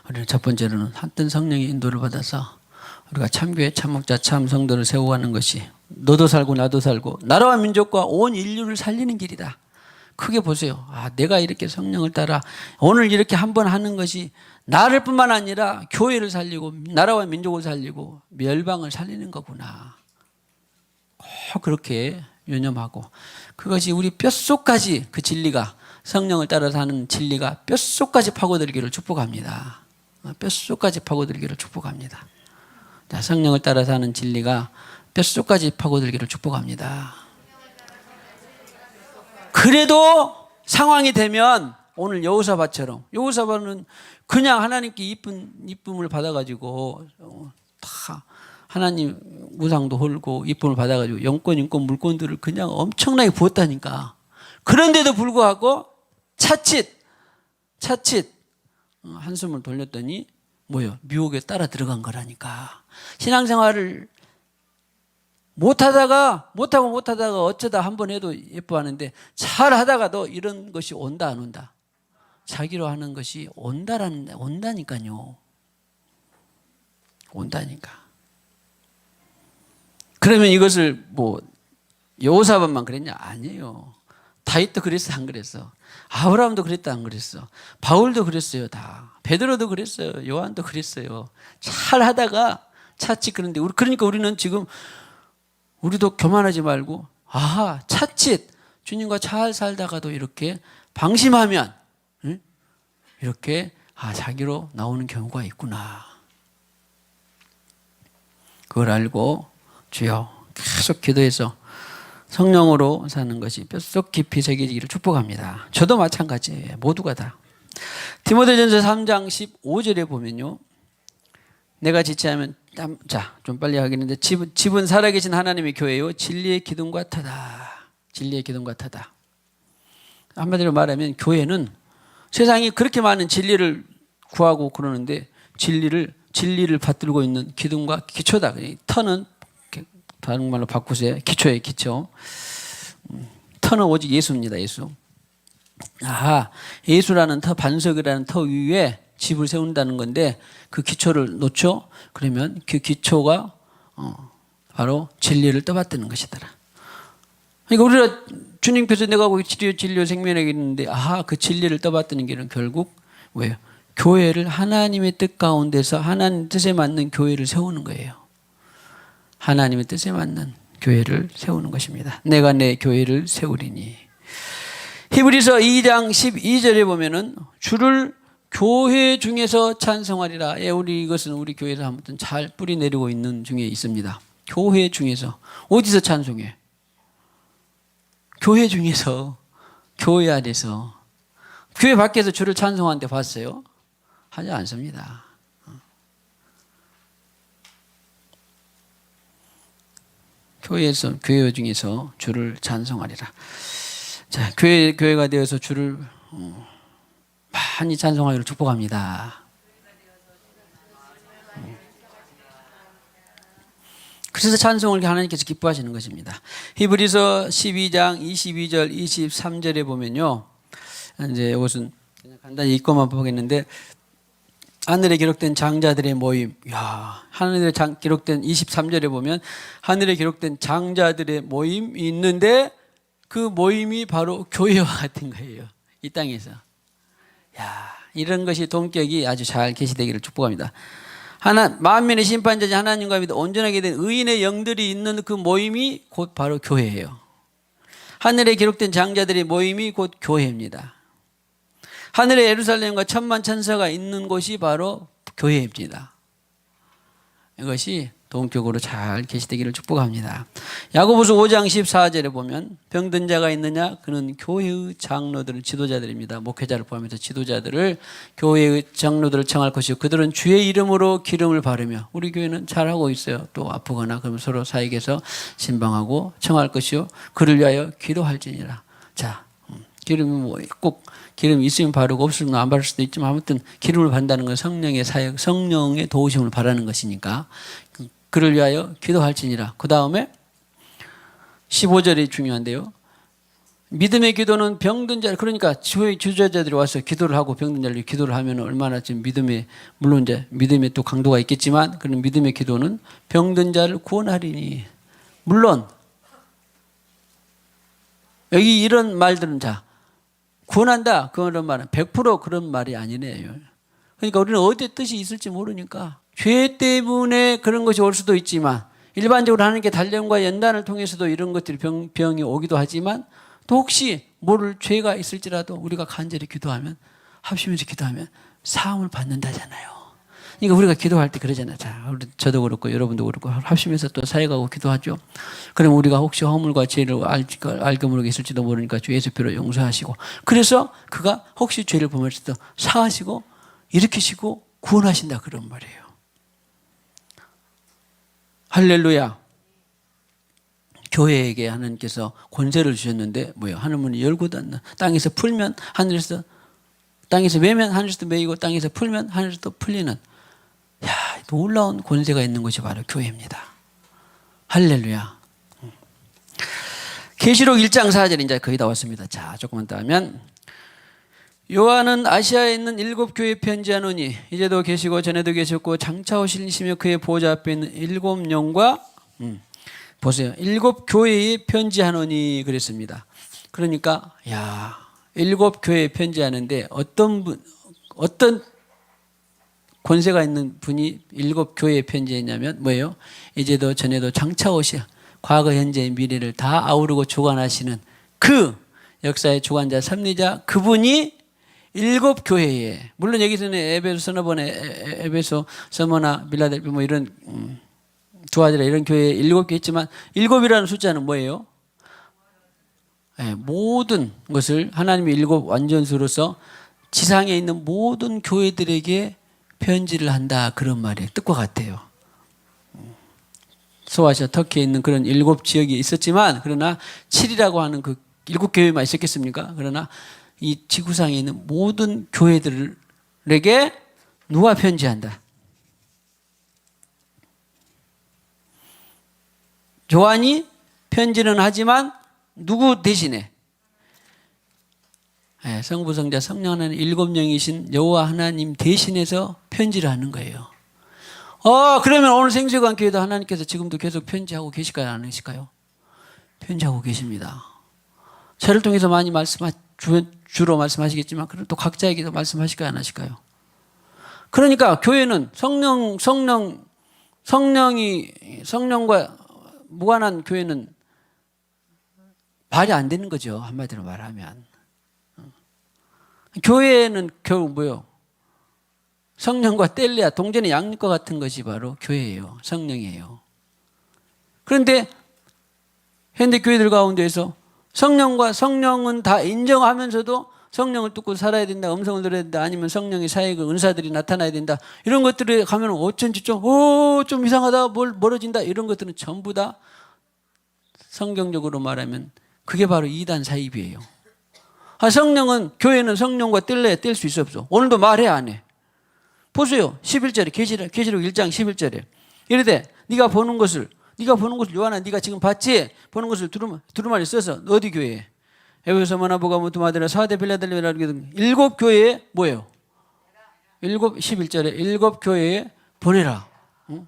우리는 첫 번째로는 한뜻 성령의 인도를 받아서 우리가 참교회, 참목자, 참 성도를 세워가는 것이 너도 살고 나도 살고 나라와 민족과 온 인류를 살리는 길이다. 크게 보세요. 내가 이렇게 성령을 따라 오늘 이렇게 한번 하는 것이 나를 뿐만 아니라 교회를 살리고 나라와 민족을 살리고 멸방을 살리는 거구나. 꼭 그렇게 유념하고 그것이 우리 뼛속까지 그 진리가 성령을 따라 사는 진리가 뼛속까지 파고들기를 축복합니다. 뼛속까지 파고들기를 축복합니다. 자, 성령을 따라 사는 진리가 뼛속까지 파고들기를 축복합니다. 그래도 상황이 되면 오늘 여호사밧처럼 여호사밧은 그냥 하나님께 이쁨을 받아가지고 다 하나님 우상도 홀고 이쁨을 받아가지고 영권, 인권, 물권들을 그냥 엄청나게 부었다니까. 그런데도 불구하고 차칫 한숨을 돌렸더니 뭐요? 미혹에 따라 들어간 거라니까. 신앙생활을 못하다가 어쩌다 한 번 해도 예뻐하는데 잘 하다가도 이런 것이 온다 안 온다? 자기로 하는 것이 온다니까요. 온다니까. 그러면 이것을 뭐 여호사밧만 그랬냐? 아니에요. 다윗도 그랬어 안 그랬어? 아브라함도 그랬다 안 그랬어? 바울도 그랬어요 다. 베드로도 그랬어요. 요한도 그랬어요. 잘 하다가 차칫 그런데 그러니까 우리는 지금 우리도 교만하지 말고 차칫 주님과 잘 살다가도 이렇게 방심하면 이렇게 자기로 나오는 경우가 있구나. 그걸 알고 주여 계속 기도해서 성령으로 사는 것이 뼛속 깊이 새겨지기를 축복합니다. 저도 마찬가지예요. 모두가 다. 디모데전서 3장 15절에 보면요. 내가 지체하면 좀 빨리 하겠는데 집은 살아계신 하나님의 교회요 진리의 기둥과 타다. 진리의 기둥과 타다. 한마디로 말하면 교회는 세상이 그렇게 많은 진리를 구하고 그러는데 진리를 받들고 있는 기둥과 기초다. 터는 다른 말로 바꾸세요. 기초예요, 기초. 터는 오직 예수입니다, 예수. 예수라는 터, 반석이라는 터 위에 집을 세운다는 건데 그 기초를 놓죠? 그러면 그 기초가 바로 진리를 떠받드는 것이더라. 그러니까 우리가 주님께서 내가 거기 진리요 생명이라고 했는데 그 진리를 떠받드는 길은 결국 뭐예요? 교회를 하나님의 뜻 가운데서 하나님 뜻에 맞는 교회를 세우는 거예요. 하나님의 뜻에 맞는 교회를 세우는 것입니다. 내가 내 교회를 세우리니. 히브리서 2장 12절에 보면은 주를 교회 중에서 찬송하리라. 우리 이것은 우리 교회에서 아무튼 잘 뿌리 내리고 있는 중에 있습니다. 교회 중에서. 어디서 찬송해? 교회 중에서, 교회 안에서. 교회 밖에서 주를 찬송하는데 봤어요? 하지 않습니다. 교회 중에서 주를 찬송하리라. 자, 교회가 되어서 주를 많이 찬송하기를 축복합니다. 그래서 찬송을 하나님께서 기뻐하시는 것입니다. 히브리서 12장 22절 23절에 보면요. 이제 이것은 그냥 간단히 읽고만 보겠는데 하늘에 기록된 장자들의 모임. 야, 하늘에 기록된 23절에 보면 하늘에 기록된 장자들의 모임이 있는데 그 모임이 바로 교회와 같은 거예요. 이 땅에서. 야, 이런 것이 동격이 아주 잘 계시되기를 축복합니다. 만민의 심판자지 하나님과 믿어 온전하게 된 의인의 영들이 있는 그 모임이 곧 바로 교회예요. 하늘에 기록된 장자들의 모임이 곧 교회입니다. 하늘에 예루살렘과 천만 천사가 있는 곳이 바로 교회입니다. 이것이 동격으로 잘 계시되기를 축복합니다. 야고보서 5장 14절에 보면 병든 자가 있느냐? 그는 교회의 장로들은 지도자들입니다. 목회자를 포함해서 지도자들을 교회의 장로들을 청할 것이요 그들은 주의 이름으로 기름을 바르며 우리 교회는 잘하고 있어요. 또 아프거나 그러면 서로 사익에서 신방하고 청할 것이요 그를 위하여 기도할지니라. 자, 기름이 꼭 기름이 있으면 바르고 없으면 안 바를 수도 있지만 아무튼 기름을 바른다는 건 성령의 사역, 성령의 도우심을 바라는 것이니까 그를 위하여 기도할지니라. 그 다음에 15절이 중요한데요. 믿음의 기도는 병든 자, 그러니까 주저자들이 와서 기도를 하고 병든 자를 기도를 하면 얼마나 지금 믿음의, 물론 이제 믿음의 또 강도가 있겠지만 그런 믿음의 기도는 병든 자를 구원하리니. 물론 여기 이런 말들은 자, 구원한다. 그런 말은 100% 그런 말이 아니네요. 그러니까 우리는 어디에 뜻이 있을지 모르니까 죄 때문에 그런 것이 올 수도 있지만 일반적으로 하나님께 단련과 연단을 통해서도 이런 것들이 병이 오기도 하지만 또 혹시 모를 죄가 있을지라도 우리가 간절히 기도하면 합심해서 기도하면 사함을 받는다잖아요. 그러니까 우리가 기도할 때 그러잖아요. 자, 저도 그렇고 여러분도 그렇고 합심해서 또 사역하고 기도하죠. 그럼 우리가 혹시 허물과 죄를 알게 모르게 있을지도 모르니까 주 예수 피로 용서하시고 그래서 그가 혹시 죄를 범했을 때 사하시고 일으키시고 구원하신다 그런 말이에요. 할렐루야. 교회에게 하나님께서 권세를 주셨는데 뭐예요? 하늘문이 열고 닫는 땅에서 풀면 하늘에서 땅에서 매면 하늘에서 매이고 땅에서 풀면 하늘에서 풀리는 야, 놀라운 권세가 있는 것이 바로 교회입니다. 할렐루야. 계시록 1장 4절 이제 거의 다 왔습니다. 자, 조금만 더 하면 요한은 아시아에 있는 7교회에 편지하노니 이제도 계시고 전에도 계셨고 장차 오실 이시며 그의 보좌 앞에 있는 7영과 보세요. 7교회에 편지하노니 그랬습니다. 그러니까 야, 7교회에 편지하는데 어떤 권세가 있는 분이 7교회에 편지했냐면 뭐예요? 이제도 전에도 장차 오실 과거 현재 미래를 다 아우르고 주관하시는 그 역사의 주관자 섭리자 그분이 7교회에 물론 여기서는 에베소 서너번에 에베소 서머나 빌라델피 뭐 이런 두아디라 이런 교회에 7개 있지만 7이라는 숫자는 뭐예요? 네, 모든 것을 하나님의 7 완전수로서 지상에 있는 모든 교회들에게 편지를 한다 그런 말이에요. 뜻과 같아요. 소아시아 터키에 있는 그런 7 지역이 있었지만 그러나 7이라고 하는 그 7교회만 있었겠습니까? 그러나 이 지구상에 있는 모든 교회들에게 누가 편지한다? 요한이 편지는 하지만 누구 대신에? 네, 성부, 성자, 성령 하나님 7명이신 여호와 하나님 대신해서 편지를 하는 거예요. 그러면 오늘 생수관교회도 하나님께서 지금도 계속 편지하고 계실까요? 안 계실까요? 편지하고 계십니다. 저를 통해서 많이 주로 말씀하시겠지만 그럼 또 각자에게도 말씀하실까요? 안 하실까요? 그러니까 교회는 성령과 무관한 교회는 말이 안 되는 거죠. 한마디로 말하면. 교회는 결국 뭐요? 성령과 뗄래야 동전의 양육과 같은 것이 바로 교회예요. 성령이에요. 그런데 현대 교회들 가운데에서 성령은 다 인정하면서도 성령을 뜯고 살아야 된다. 음성을 들어야 된다. 아니면 성령의 사역을 은사들이 나타나야 된다. 이런 것들에 가면 어쩐지 좀 이상하다. 멀어진다. 이런 것들은 전부 다 성경적으로 말하면 그게 바로 이단 사입이에요. 성령은 교회는 성령과 뗄 수 있어 없어. 오늘도 말해 안 해. 보세요. 11절에 계시록 1장 11절에 이르되 네가 보는 것을 요한아 네가 지금 봤지? 보는 것을 두루마리 써서 어디 교회에? 에베소, 서머나, 보가모, 두아디라, 사데, 빌라델피라 7 교회에 뭐예요? 11절에 일곱 교회에 보내라.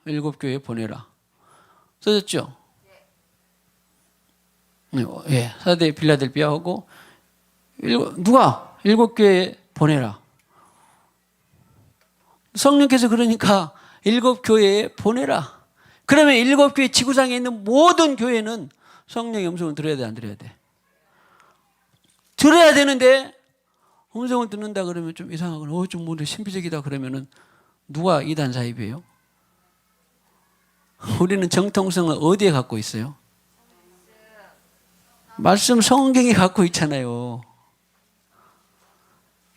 일곱 교회에 보내라. 써졌죠? 예, 사대 빌라델비아하고 누가 일곱 교회에 보내라. 성령께서 그러니까 일곱 교회에 보내라. 그러면 일곱 교회 지구상에 있는 모든 교회는 성령의 음성을 들어야 돼, 안 들어야 돼? 들어야 되는데 음성을 듣는다 그러면 좀 이상하거나 좀 뭔가 신비적이다 그러면은 누가 이단 사입이에요? 우리는 정통성을 어디에 갖고 있어요? 말씀 성경이 갖고 있잖아요.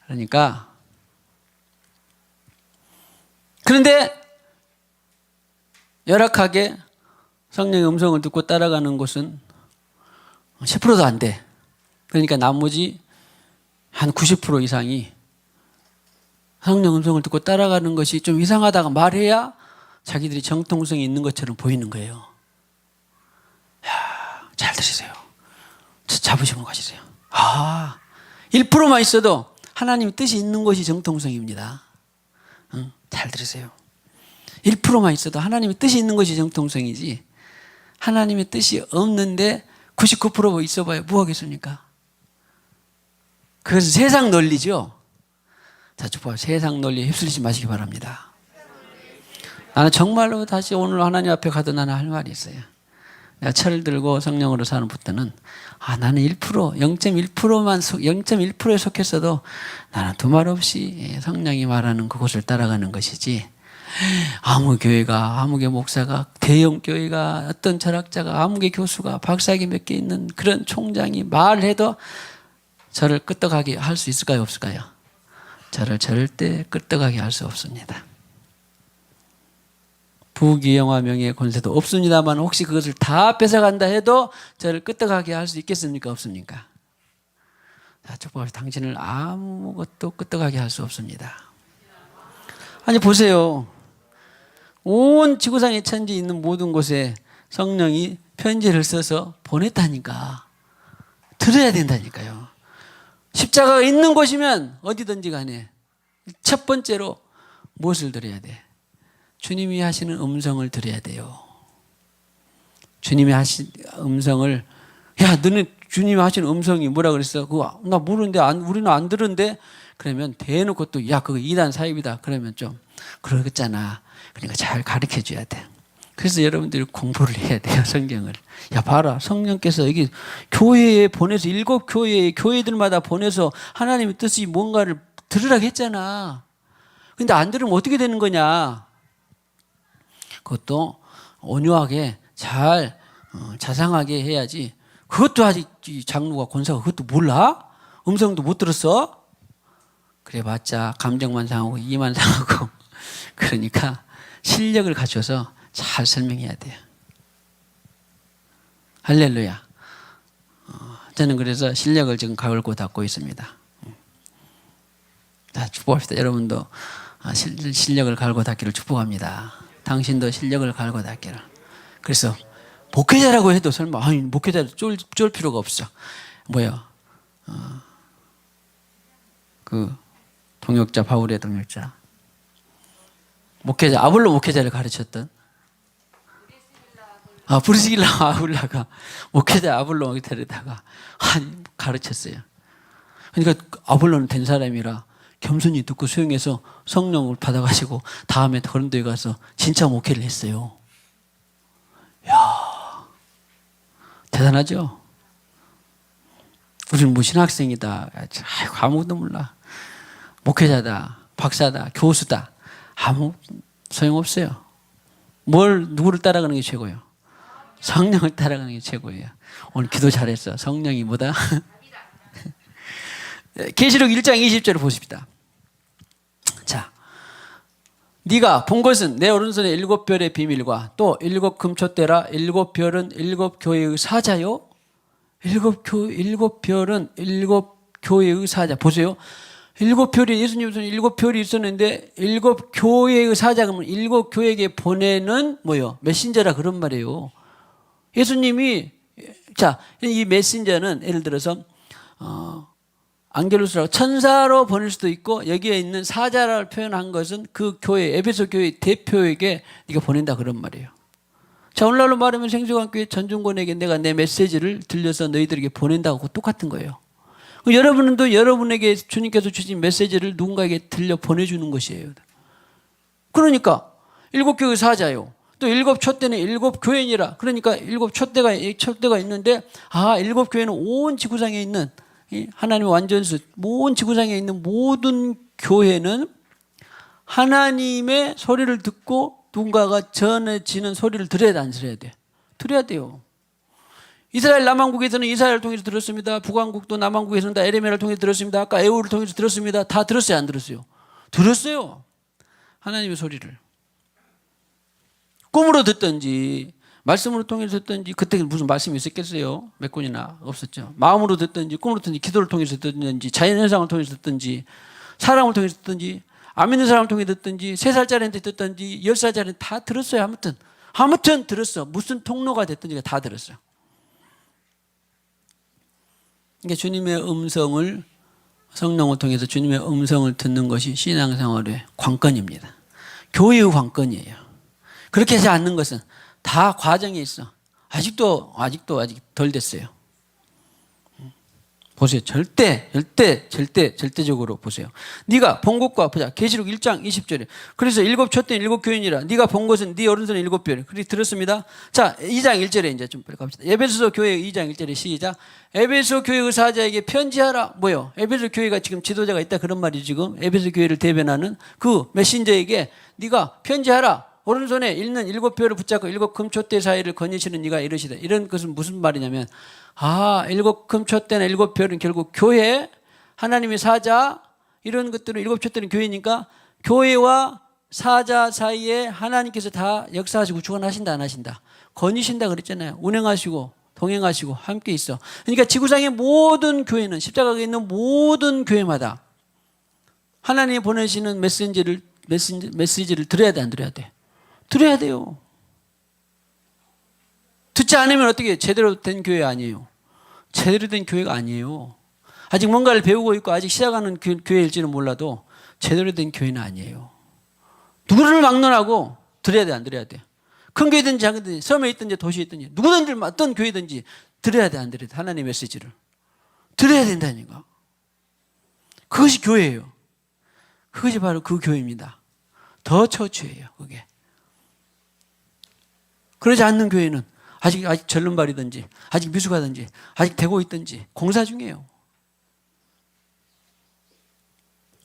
그러니까 그런데 열악하게 성령의 음성을 듣고 따라가는 곳은 10%도 안 돼. 그러니까 나머지 한 90% 이상이 성령 음성을 듣고 따라가는 것이 좀 이상하다가 말해야 자기들이 정통성이 있는 것처럼 보이는 거예요. 야, 잘 들으세요. 자부심을 가지세요. 1%만 있어도 하나님 뜻이 있는 것이 정통성입니다. 잘 들으세요. 1%만 있어도 하나님의 뜻이 있는 것이 정통성이지 하나님의 뜻이 없는데 99% 있어봐야 뭐 하겠습니까? 그것은 세상 논리죠. 자, 봐, 세상 논리에 휩쓸리지 마시기 바랍니다. 나는 정말로 다시 오늘 하나님 앞에 가도 나는 할 말이 있어요. 내가 철을 들고 성령으로 사는 부터는 나는 1%, 0.1%만 0.1%에 속했어도 나는 두말 없이 성령이 말하는 그곳을 따라가는 것이지 아무 교회가 아무개 목사가 대형 교회가 어떤 철학자가 아무개 교수가 박사학위 몇 개 있는 그런 총장이 말해도 저를 끄떡하게 할 수 있을까요? 없을까요? 저를 절대 끄떡하게 할 수 없습니다. 부귀영화 명예 권세도 없습니다만 혹시 그것을 다 뺏어간다 해도 저를 끄떡하게 할 수 있겠습니까? 없습니까? 자, 축복하시 당신을 아무것도 끄떡하게 할 수 없습니다. 아니 보세요. 온 지구상에 천지 있는 모든 곳에 성령이 편지를 써서 보냈다니까. 들어야 된다니까요. 십자가가 있는 곳이면 어디든지 간에 첫 번째로 무엇을 들어야 돼? 주님이 하시는 음성을 들어야 돼요. 주님이 하신 음성을 야 너네 주님이 하시는 음성이 뭐라 그랬어? 그거 나 모르는데 우리는 안 들은데 그러면 대놓고 또 야 그거 이단 사입이다 그러면 좀 그러겠잖아. 그러니까 잘 가르쳐 줘야 돼. 그래서 여러분들이 공부를 해야 돼요. 성경을. 야 봐라 성령께서 여기 교회에 보내서 7교회에 교회들마다 보내서 하나님의 뜻이 뭔가를 들으라고 했잖아. 근데 안 들으면 어떻게 되는 거냐. 그것도 온유하게 잘 자상하게 해야지. 그것도 아직 장로가 권사가 그것도 몰라? 음성도 못 들었어? 그래봤자 감정만 상하고 이만 상하고 그러니까 실력을 갖춰서 잘 설명해야 돼요. 할렐루야. 저는 그래서 실력을 지금 가을고 닦고 있습니다. 자, 축복합시다. 여러분도 실력을 갈고 닦기를 축복합니다. 당신도 실력을 갈고 닦기를. 그래서 목회자라고 해도 설마 목회자를 쫄 필요가 없어. 뭐야? 그 동역자 바울의 동역자 목회자 아볼로 목회자를 가르쳤던 브리스길라 아울라가 목회자 아볼로 목회자에다가 가르쳤어요. 그러니까 아볼로는 된 사람이라 겸손히 듣고 수용해서 성령을 받아가지고 다음에 고린도에 가서 진짜 목회를 했어요. 이야, 대단하죠? 우리는 뭐 신학생이다. 아무것도 몰라. 목회자다, 박사다, 교수다. 아무 소용없어요. 누구를 따라가는 게 최고예요? 성령을 따라가는 게 최고예요. 오늘 기도 잘했어. 성령이 뭐다? 계시록 1장 20절을 보십시다. 자, 네가 본 것은 내 오른손에 7별의 비밀과 또 7금촛대라. 7별은 7교회의 사자요. 7별은 7교회의 사자. 보세요. 7별이 예수님 손에 7별이 있었는데 7교회의 사자 그러면 7교회에게 보내는 뭐요? 메신저라 그런 말이에요. 예수님이 자, 이 메신저는 예를 들어서 안겔로스라고 천사로 보낼 수도 있고 여기에 있는 사자를 표현한 것은 그 교회 에베소 교회 대표에게 네가 보낸다 그런 말이에요. 자, 오늘날로 말하면 생수관교회 전중권에게 내가 내 메시지를 들려서 너희들에게 보낸다고 똑같은 거예요. 여러분도 여러분에게 주님께서 주신 메시지를 누군가에게 들려 보내주는 것이에요. 그러니까 7교회 사자요. 또 7촛대는 7교회니라. 그러니까 7촛대가 있는데 7교회는 온 지구상에 있는 하나님의 완전수, 온 지구상에 있는 모든 교회는 하나님의 소리를 듣고 누군가가 전해지는 소리를 들어야 돼, 안 들어야 돼? 들어야 돼요. 이스라엘 남한국에서는 이스라엘을 통해서 들었습니다. 북한국도 남한국에서는 다 에레미야를 통해서 들었습니다. 아까 에우를 통해서 들었습니다. 다 들었어요, 안 들었어요? 들었어요. 하나님의 소리를. 꿈으로 듣든지 말씀으로 통해서 듣든지, 그때 무슨 말씀이 있었겠어요? 몇 권이나 없었죠. 마음으로 듣든지 꿈으로 듣든지 기도를 통해서 듣든지 자연현상을 통해서 듣든지 사람을 통해서 듣든지 안 믿는 사람을 통해 듣든지 3살짜리한테 듣든지 10살짜리한테 다 들었어요. 아무튼 들었어. 무슨 통로가 됐든지 다 들었어요. 그러니까 주님의 음성을, 성령을 통해서 주님의 음성을 듣는 것이 신앙생활의 관건입니다. 교회의 관건이에요. 그렇게 하지 않는 것은 다 과정이 있어. 아직 덜 됐어요. 보세요. 절대적으로 보세요. 네가 본 것과 보자. 계시록 1장 20절에. 그래서 7촛대 7교인이라. 네가 본 것은 네 오른손에 7별. 그렇게 들었습니다. 자, 2장 1절에 이제 좀 빨리 갑시다. 에베소 교회 2장 1절에 시작. 에베소 교회 의사자에게 편지하라. 뭐요? 에베소 교회가 지금 지도자가 있다 그런 말이 지금 에베소 교회를 대변하는 그 메신저에게 네가 편지하라. 오른손에 있는 7뼈를 붙잡고 7금촛대 사이를 거니시는 네가 이러시다. 이런 것은 무슨 말이냐면 7금촛대나 7뼈는 결국 교회, 하나님의 사자, 이런 것들은 7촛대는 교회니까 교회와 사자 사이에 하나님께서 다 역사하시고 주관하신다 안 하신다. 거니신다 그랬잖아요. 운행하시고 동행하시고 함께 있어. 그러니까 지구상의 모든 교회는, 십자가에 있는 모든 교회마다 하나님이 보내시는 메시지를 들어야 돼 안 들어야 돼? 들어야 돼요. 듣지 않으면 어떻게 제대로 된 교회 아니에요. 제대로 된 교회가 아니에요. 아직 뭔가를 배우고 있고 아직 시작하는 교회일지는 몰라도 제대로 된 교회는 아니에요. 누구를 막론하고 들어야 돼 안 들어야 돼? 큰 교회든지 작은 교회든지 섬에 있든지 도시에 있든지 누구든지 어떤 교회든지 들어야 돼 안 들어야 돼? 하나님의 메시지를 들어야 된다니까. 그것이 교회예요. 그것이 바로 그 교회입니다. 더 처치예요. 그게. 그러지 않는 교회는 아직 절름발이든지 아직 미숙하든지 아직 되고 있든지 공사 중이에요.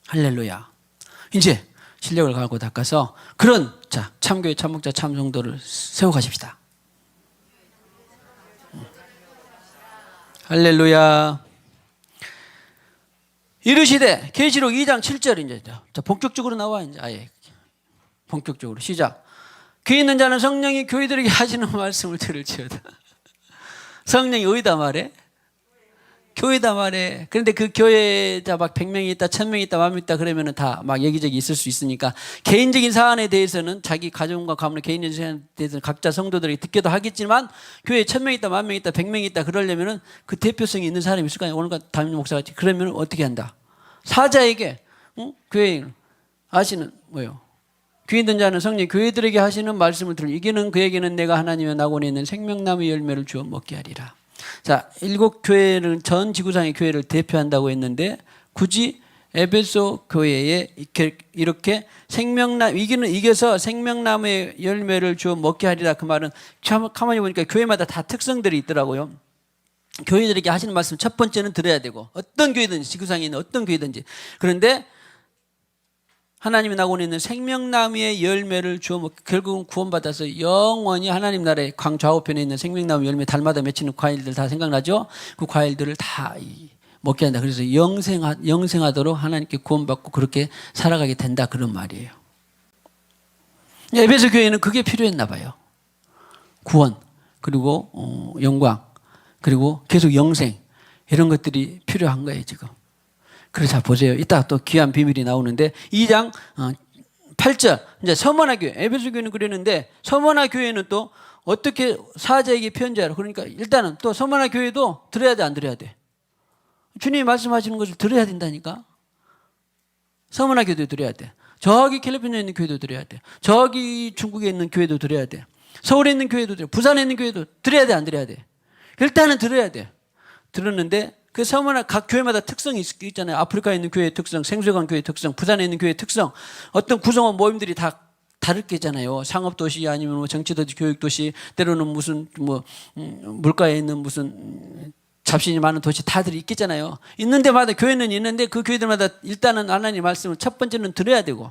할렐루야. 이제 실력을 갖고 닦아서 그런 참교회 참목자 참성도를 세워가십시다. 할렐루야. 이르시되 계시록 2장 7절 이제 본격적으로 나와 이제 아예 본격적으로 시작. 귀 있는 자는 성령이 교회들에게 하시는 말씀을 들을지어다. 성령이 어디다 말해? 교회다 말해. 그런데 그 교회자 막 100명이 있다, 1000명이 있다, 10,000명 있다 그러면은 다 막 여기저기 있을 수 있으니까 개인적인 사안에 대해서는 자기 가정과 가문의 개인적인 사안에 대해서는 각자 성도들이 듣기도 하겠지만 교회에 1000명 있다, 10,000명 있다, 100명이 있다 그러려면은 그 대표성이 있는 사람이 있을 거 아니야. 오늘 담임 목사같이. 그러면 어떻게 한다? 사자에게 교회 아시는 뭐요? 귀 있는 자는 성령 교회들에게 하시는 말씀을 들으니 이기는 그에게는 내가 하나님의 낙원에 있는 생명나무의 열매를 주어 먹게 하리라. 자, 7교회는 전 지구상의 교회를 대표한다고 했는데 굳이 에베소 교회에 이렇게 이겨서 생명나무의 열매를 주어 먹게 하리라. 그 말은 가만히 보니까 교회마다 다 특성들이 있더라고요. 교회들에게 하시는 말씀 첫 번째는 들어야 되고 어떤 교회든지 지구상에 있는 어떤 교회든지 그런데 하나님의 낙원에 있는 생명나무의 열매를 주어 결국은 구원받아서 영원히 하나님 나라의 광 좌우편에 있는 생명나무 열매 달마다 맺히는 과일들 다 생각나죠? 그 과일들을 다 먹게 한다. 그래서 영생하도록 하나님께 구원받고 그렇게 살아가게 된다 그런 말이에요. 에베소 교회는 그게 필요했나 봐요. 구원 그리고 영광 그리고 계속 영생 이런 것들이 필요한 거예요 지금. 그래서 자 보세요. 이따 또 귀한 비밀이 나오는데 2장 8절 이제 서머나 교회 에베소 교회는 그랬는데 서머나 교회는 또 어떻게 사자에게 편지하라. 그러니까 일단은 또 서머나 교회도 들어야 돼 안 들어야 돼? 주님이 말씀하시는 것을 들어야 된다니까. 서머나 교회도 들어야 돼. 저기 캘리포니아에 있는 교회도 들어야 돼. 저기 중국에 있는 교회도 들어야 돼. 서울에 있는 교회도 들어야 돼. 부산에 있는 교회도 들어야 돼, 안 들어야 돼? 일단은 들어야 돼. 들었는데 그 서머나 각 교회마다 특성이 있잖아요. 아프리카에 있는 교회의 특성, 생수관 교회의 특성, 부산에 있는 교회의 특성, 어떤 구성원 모임들이 다 다르겠잖아요. 상업도시 아니면 뭐 정치도시, 교육도시, 때로는 무슨 물가에 있는 무슨 잡신이 많은 도시 다들 있겠잖아요. 있는 데마다 교회는 있는데 그 교회들마다 일단은 하나님 말씀을 첫 번째는 들어야 되고,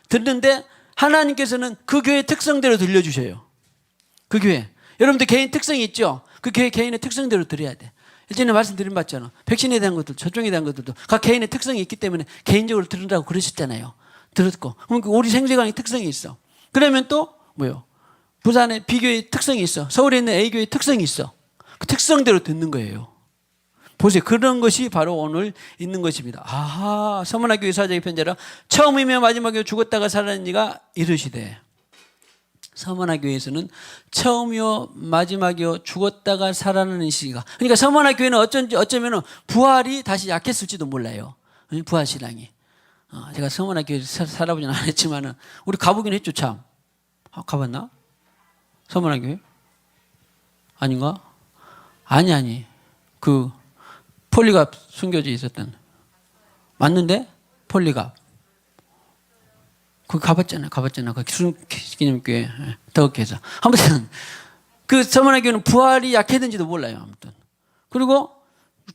듣는데 하나님께서는 그 교회의 특성대로 들려주셔요. 그 교회. 여러분들 개인 특성이 있죠? 그 교회 개인의 특성대로 들어야 돼. 일전에 말씀드린 바잖아. 백신에 대한 것들, 접종에 대한 것들도 각 개인의 특성이 있기 때문에 개인적으로 들으라고 그러셨잖아요. 들었고. 그럼 우리 생수관의 특성이 있어. 그러면 또 뭐요? 부산의 B교회의 특성이 있어. 서울에 있는 A교회의 특성이 있어. 그 특성대로 듣는 거예요. 보세요. 그런 것이 바로 오늘 있는 것입니다. 아하, 서문화 교회 사장의 편지라 처음이며 마지막이요 죽었다가 살아난 이가 이르시되. 서문화 교회에서는 처음이요 마지막이요 죽었다가 살아나는 시기가. 그러니까 서문화 교회는 어쩌면 부활이 다시 약했을지도 몰라요. 부활 신앙이. 제가 서문화 교회 살아보진 않았지만은 우리 가보긴 했죠 참. 가봤나? 서문화 교회? 아닌가? 아니. 그 폴리갑 순교지 있었던. 맞는데? 폴리갑. 거기 가봤잖아. 그 기념교회. 더욱해서. 아무튼, 그 서문화 교회는 부활이 약했는지도 몰라요. 아무튼. 그리고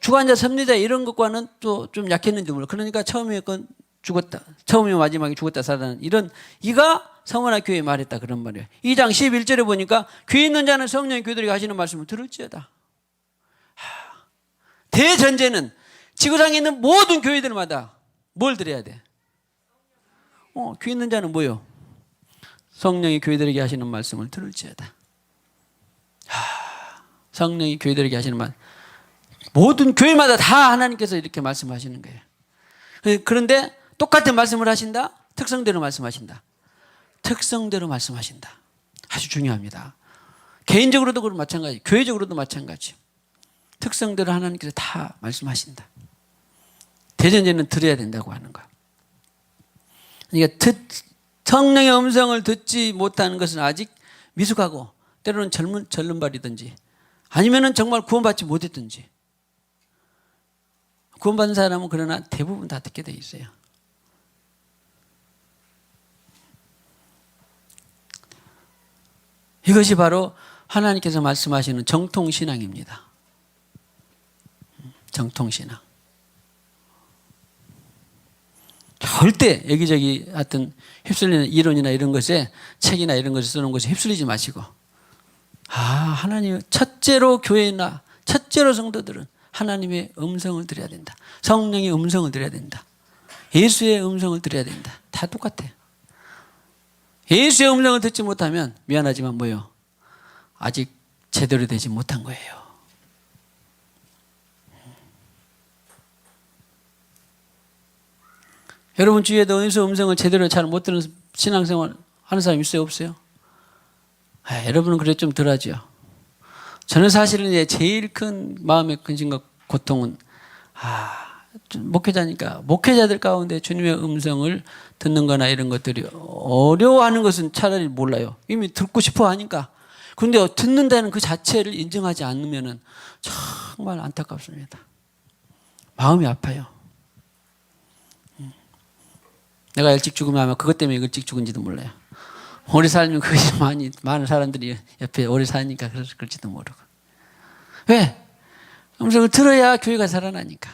주관자, 섭리자 이런 것과는 또 좀 약했는지도 몰라요. 그러니까 처음이었건 죽었다. 처음이면 마지막에 죽었다 살아나는 이런, 이가 서문화 교회에 말했다. 그런 말이에요. 2장 11절에 보니까 귀 있는 자는 성령의 교들에게 하시는 말씀을 들을지어다. 대전제는 지구상에 있는 모든 교회들마다 뭘 들어야 돼? 귀 있는 자는 뭐요? 성령이 교회들에게 하시는 말씀을 들을지어다. 성령이 교회들에게 하시는 말. 모든 교회마다 다 하나님께서 이렇게 말씀하시는 거예요. 그런데 똑같은 말씀을 하신다? 특성대로 말씀하신다. 특성대로 말씀하신다. 아주 중요합니다. 개인적으로도 그렇고 마찬가지, 교회적으로도 마찬가지. 특성대로 하나님께서 다 말씀하신다. 대전제는 들어야 된다고 하는 거야. 그러니까 성령의 음성을 듣지 못하는 것은 아직 미숙하고 때로는 절름발이든지 아니면은 정말 구원받지 못했든지. 구원받은 사람은 그러나 대부분 다 듣게 돼 있어요. 이것이 바로 하나님께서 말씀하시는 정통신앙입니다. 정통신앙. 절대 여기저기 하여튼 휩쓸리는 이론이나 이런 것에 책이나 이런 것을 쓰는 것에 휩쓸리지 마시고, 하나님 첫째로 교회나 첫째로 성도들은 하나님의 음성을 들어야 된다. 성령의 음성을 들어야 된다. 예수의 음성을 들어야 된다. 다 똑같아. 예수의 음성을 듣지 못하면 미안하지만 뭐요? 아직 제대로 되지 못한 거예요. 여러분 주위에도 예수 음성을 제대로 잘 못 듣는 신앙생활 하는 사람 있어요? 없어요? 여러분은 그래 좀 덜하죠. 저는 사실은 이제 제일 큰 마음의 근심과 고통은 목회자니까 목회자들 가운데 주님의 음성을 듣는 거나 이런 것들이 어려워하는 것은 차라리 몰라요. 이미 듣고 싶어 하니까. 그런데 듣는다는 그 자체를 인정하지 않으면 정말 안타깝습니다. 마음이 아파요. 내가 일찍 죽으면 아마 그것 때문에 일찍 죽은지도 몰라요. 오래 살면 그것이 많은 사람들이 옆에 오래 사니까 그럴지도 모르고. 왜? 음성을 들어야 교회가 살아나니까.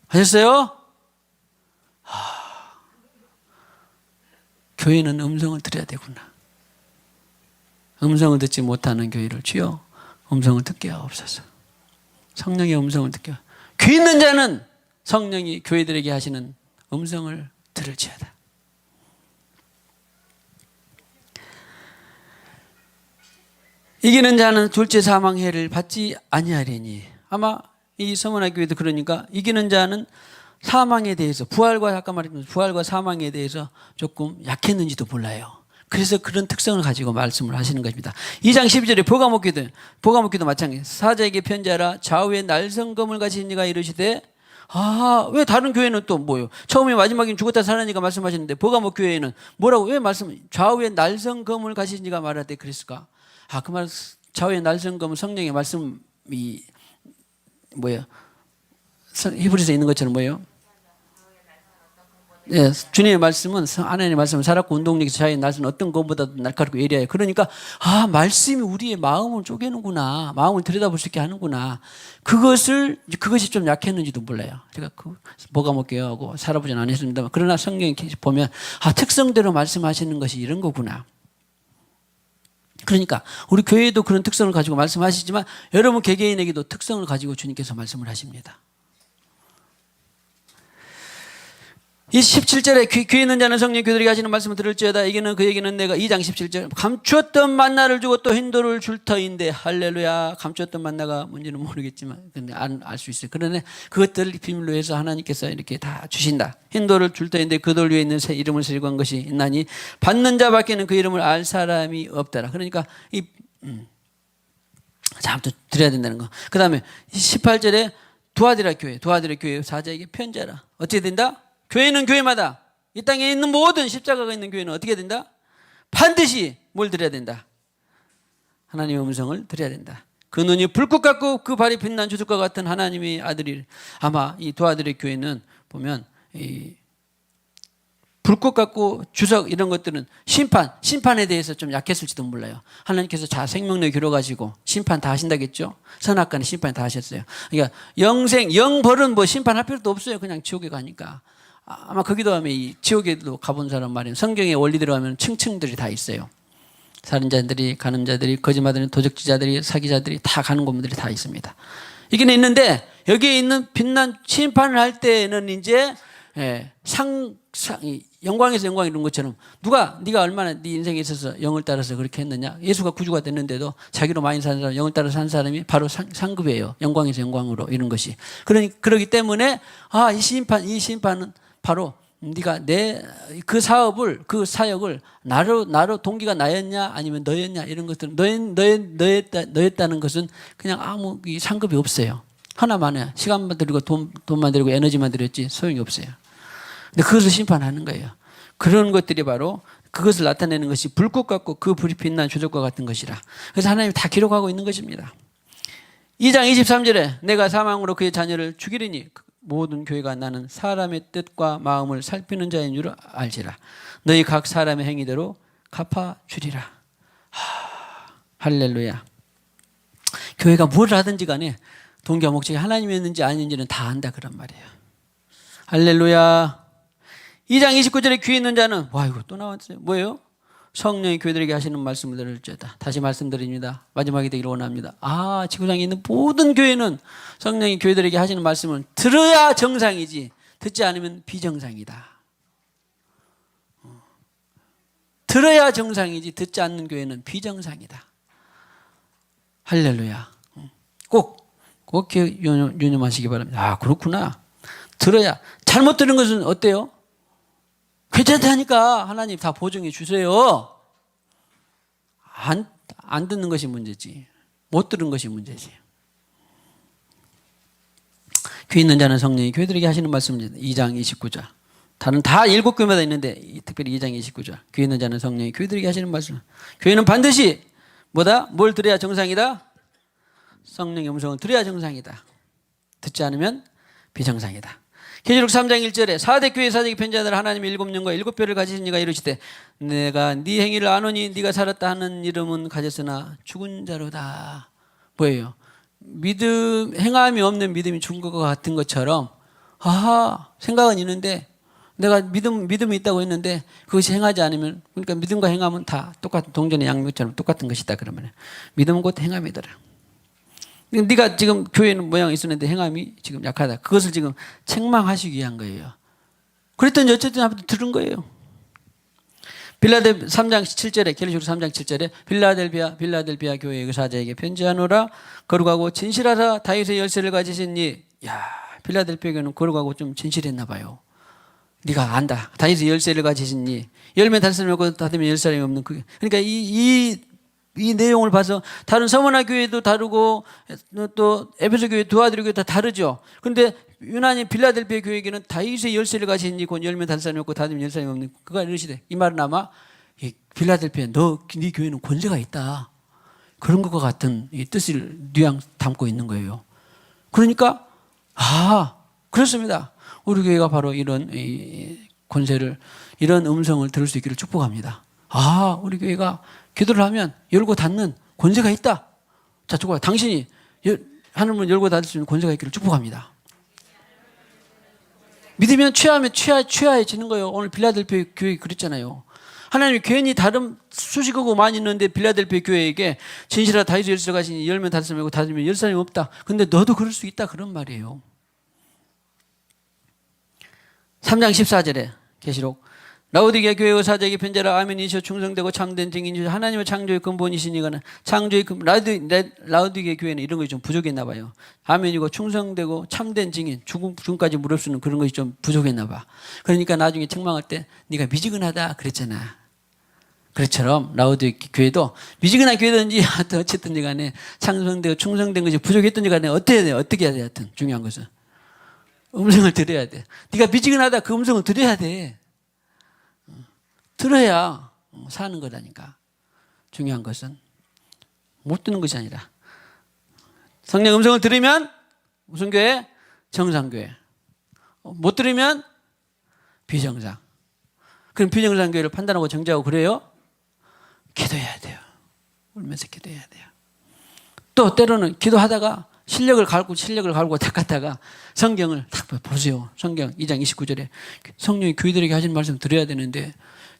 하셨어요? 교회는 음성을 들어야 되구나. 음성을 듣지 못하는 교회를 주여 음성을 듣게 하옵소서. 성령의 음성을 듣게. 귀 있는 자는 성령이 교회들에게 하시는 음성을 들을지어다. 이기는 자는 둘째 사망해를 받지 아니하리니. 아마 이 서문화 교회도 그러니까 이기는 자는 사망에 대해서, 부활과 아까 말했던 부활과 사망에 대해서 조금 약했는지도 몰라요. 그래서 그런 특성을 가지고 말씀을 하시는 것입니다. 2장 12절에 보가목기도 마찬가지. 사자에게 편지하라. 좌우에 날성검을 가진 이가 이르시되 왜 다른 교회는 또 뭐예요? 처음에 마지막에 죽었다 살아니까 말씀하셨는데 보가목 교회는 뭐라고 왜 좌우에 날성검을 가진 이가 말하되 그랬을까? 그 말 좌우에 날성검은 성령의 말씀이 뭐예요? 히브리서에 있는 것처럼 뭐예요? 예, 주님의 말씀은 하나님의 말씀은 살았고 운동력이 자유의 날씨는 어떤 것보다도 날카롭고 예리하여. 그러니까 말씀이 우리의 마음을 쪼개는구나, 마음을 들여다볼 수 있게 하는구나. 그것이 좀 약했는지도 몰라요. 제가 보가목교하고 살아보진 않았습니다만 그러나 성경에 보면 특성대로 말씀하시는 것이 이런 거구나. 그러니까 우리 교회도 그런 특성을 가지고 말씀하시지만 여러분 개개인에게도 특성을 가지고 주님께서 말씀을 하십니다. 이 17절에 귀 있는 자는 성령 교들에게 하시는 말씀을 들을지어다. 그에게는 내가 2장 17절 감추었던 만나를 주고 또 흰돌을 줄 터인데 할렐루야. 감추었던 만나가 뭔지는 모르겠지만 근데 알 수 있어요. 그러네 그것들을 비밀로 해서 하나님께서 이렇게 다 주신다. 흰돌을 줄 터인데 그 돌 위에 있는 새 이름을 설거한 것이 있나니 받는 자밖에는 그 이름을 알 사람이 없더라. 그러니까 아무튼 드려야 된다는 거. 그 다음에 18절에 두아디라 교회 사자에게 편지하라. 어떻게 된다? 교회는 교회마다 이 땅에 있는 모든 십자가가 있는 교회는 어떻게 된다? 반드시 뭘 드려야 된다? 하나님의 음성을 드려야 된다. 그 눈이 불꽃 같고 그 발이 빛난 주석과 같은 하나님의 아들이 아마 이 두아들의 교회는 보면 이 불꽃 같고 주석 이런 것들은 심판에 대해서 좀 약했을지도 몰라요. 하나님께서 생명력을 길어가지고 심판 다 하신다겠죠. 선악간에 심판 다 하셨어요. 그러니까 영벌은 뭐 심판할 필요도 없어요. 그냥 지옥에 가니까. 아마 거기도 하면 이 지옥에도 가본 사람 말이에요. 성경의 원리대로 하면 층층들이 다 있어요. 살인자들이, 간음자들이, 거짓말하는 도적지자들이, 사기자들이 다 가는 곳들이 다 있습니다. 이게 있는데 여기에 있는 빛난 심판을 할 때는 이제 영광에서 영광 이런 것처럼 네가 얼마나 네 인생에 있어서 영을 따라서 그렇게 했느냐. 예수가 구주가 됐는데도 자기로 많이 산 사람, 영을 따라서 산 사람이 바로 상급이에요. 영광에서 영광으로 이런 것이. 그러기 때문에 이 심판은 바로 네가 그 사업을 그 사역을 나로 동기가 나였냐 아니면 너였냐 이런 것들은 너였다는 것은 그냥 아무 상급이 없어요. 하나만 해. 시간만 들이고 돈만 들이고 에너지만 들였지 소용이 없어요. 근데 그것을 심판하는 거예요. 그런 것들이 바로 그것을 나타내는 것이 불꽃 같고 그 불이 빛난 주적과 같은 것이라. 그래서 하나님이 다 기록하고 있는 것입니다. 2장 23절에 내가 사망으로 그의 자녀를 죽이리니 모든 교회가 나는 사람의 뜻과 마음을 살피는 자인 줄 알지라. 너희 각 사람의 행위대로 갚아주리라. 할렐루야. 교회가 뭘 하든지 간에 동기와 목적이 하나님이었는지 아닌지는 다 안다 그런 말이에요. 할렐루야. 2장 29절에 귀 있는 자는 이거 또 나왔어요. 뭐예요? 성령이 교회들에게 하시는 말씀을 들을지어다. 다시 말씀드립니다. 마지막이 되기를 원합니다. 지구상에 있는 모든 교회는 성령이 교회들에게 하시는 말씀을 들어야 정상이지 듣지 않으면 비정상이다. 들어야 정상이지 듣지 않는 교회는 비정상이다. 할렐루야. 꼭 유념하시기 바랍니다. 그렇구나. 들어야. 잘못 들은 것은 어때요? 괜찮다니까 하나님 다 보증해 주세요. 안 듣는 것이 문제지. 못 들은 것이 문제지. 귀 있는 자는 성령이 교회들에게 하시는 말씀입니다. 2장 29절. 다른 다 7교회마다 있는데 특별히 2장 29절. 귀 있는 자는 성령이 교회들에게 하시는 말씀. 교회는 반드시 뭘 들어야 정상이다? 성령의 음성을 들어야 정상이다. 듣지 않으면 비정상이다. 계시록 3장 1절에 4대 교회 사직의 편지하들 하나님의 7영과 7뼈를 가지신 이가 이르시되 내가 네 행위를 아노니 네가 살았다 하는 이름은 가졌으나 죽은 자로다. 뭐예요? 행함이 없는 믿음이 죽은 것 같은 것처럼 생각은 있는데 내가 믿음이 있다고 했는데 그것이 행하지 않으면 그러니까 믿음과 행함은 다 똑같은 동전의 양면처럼 똑같은 것이다 그러면 믿음은 곧 행함이더라. 네가 지금 교회는 모양이 있었는데 행함이 지금 약하다. 그것을 지금 책망하시기 위한 거예요. 그랬더니 어쨌든 아무튼 들은 거예요. 빌라델 3장 7절에 계시록 3장 7절에 빌라델비아 교회의 사자에게 편지하노라. 거룩하고 진실하사 다윗의 열쇠를 가지신 이 빌라델비아 교회는 거룩하고 좀 진실했나 봐요. 네가 안다. 다윗이 열쇠를 가지시니 열매 다섯 사람이 없고 닫으면 열 사람이 없는 그. 그러니까 이 내용을 봐서 다른 서머나 교회도 다르고 또 에베소 교회 두 아들 교회 다 다르죠. 그런데 유난히 빌라델피아 교회에게는 다윗의 열쇠를 가지시니 곧 열매 다섯 사람이 없고 닫으면 열 사람이 없는 그가 이러시대. 이 말은 아마 빌라델피아 네 교회는 권세가 있다. 그런 것과 같은 이 뜻을 뉘앙 담고 있는 거예요. 그러니까 그렇습니다. 우리 교회가 바로 이런 권세를 이런 음성을 들을 수 있기를 축복합니다. 우리 교회가 기도를 하면 열고 닫는 권세가 있다. 자, 축복합니다. 당신이 하늘문 열고 닫을 수 있는 권세가 있기를 축복합니다. 믿으면 취하해지는 거예요. 오늘 빌라델피아 교회 그랬잖아요. 하나님이 괜히 다른 수식어고 많이 있는데 빌라델피아 교회에게 진실하다 다윗의 열쇠를 가지니 열면 다섯 사람이고 닫으면 열 사람이 없다. 근데 너도 그럴 수 있다 그런 말이에요. 3장 14절에 계시록 라오디게아 교회의 사자에게 편지하라. 아멘이시여 충성되고 참된 증인이시여 하나님의 창조의 근본이시니가는 창조의 라오디게아 교회는 이런 것이 좀 부족했나 봐요. 아멘이고 충성되고 참된 증인 죽음까지 무릅쓰는 그런 것이 좀 부족했나 봐. 그러니까 나중에 책망할 때 네가 미지근하다 그랬잖아. 그것처럼 라오디게아 교회도 미지근한 교회든지 어쨌든지 간에 창성되고 충성된 것이 부족했든지 간에 어떻게 해야 돼? 어떻게 해야 돼? 하여튼 중요한 것은 음성을 들어야 돼. 네가 미지근하다 그 음성을 들어야 돼. 들어야 사는 거라니까. 중요한 것은 못 듣는 것이 아니라 성령 음성을 들으면 무슨 교회? 정상교회. 못 들으면 비정상. 그럼 비정상 교회를 판단하고 정죄하고 그래요? 기도해야 돼요. 울면서 기도해야 돼요. 또 때로는 기도하다가 실력을 갈고 닦았다가 성경을 딱 보세요. 성경 2장 29절에 성령이 교회들에게 하신 말씀 들어야 되는데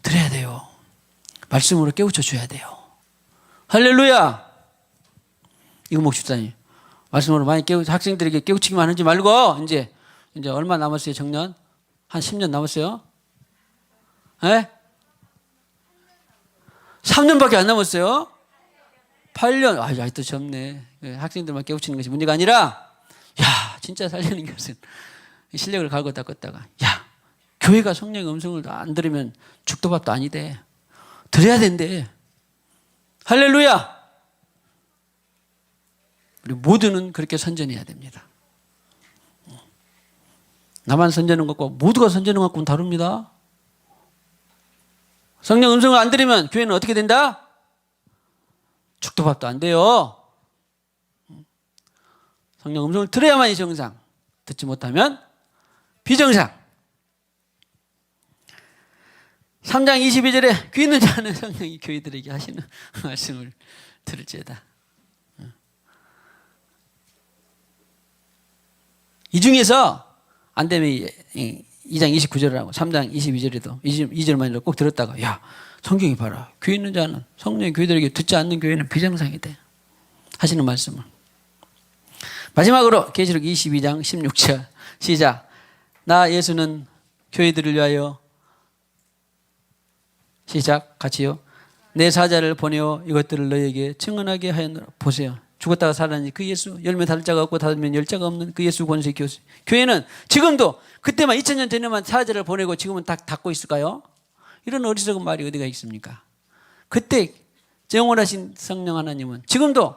들어야 돼요. 말씀으로 깨우쳐 줘야 돼요. 할렐루야. 이거 목집사님 말씀으로 많이 학생들에게 깨우치기만 하지 말고 이제 얼마 남았어요? 정년? 한 10년 남았어요? 에? 3년밖에 안 남았어요? 8년. 아직도 젊네. 학생들만 깨우치는 것이 문제가 아니라 진짜 살려는 것은 실력을 갈고 닦았다가 교회가 성령의 음성을 안 들으면 죽도 밥도 아니대. 들어야 된대. 할렐루야. 우리 모두는 그렇게 선전해야 됩니다. 나만 선전하는 것과 모두가 선전하는 것과는 다릅니다. 성령 음성을 안 들으면 교회는 어떻게 된다? 죽도 밥도 안 돼요. 성령 음성을 들어야만이 정상. 듣지 못하면 비정상. 3장 22절에 귀 있는 자는 성령이 교회들에게 하시는 말씀을 들을지어다. 이 중에서 안 되면 2장 29절이라고 3장 22절에도 2절만 꼭 들었다가 성경이 봐라. 귀 있는 자는 성령이 교회들에게 듣지 않는 교회는 비정상이 돼. 하시는 말씀을. 마지막으로 계시록 22장 16절 시작. 나 예수는 교회들을 위하여 시작 같이요. 내 사자를 보내어 이것들을 너희에게 증언하게 하였노라. 보세요. 죽었다가 살아나니 그 예수 열매 닫을 자가 없고 닫으면 열 자가 없는 그 예수 권세 교수. 교회는 지금도 그때만 2000년 전에만 사자를 보내고 지금은 다 닫고 있을까요? 이런 어리석은 말이 어디가 있습니까? 그때 영원하신 성령 하나님은 지금도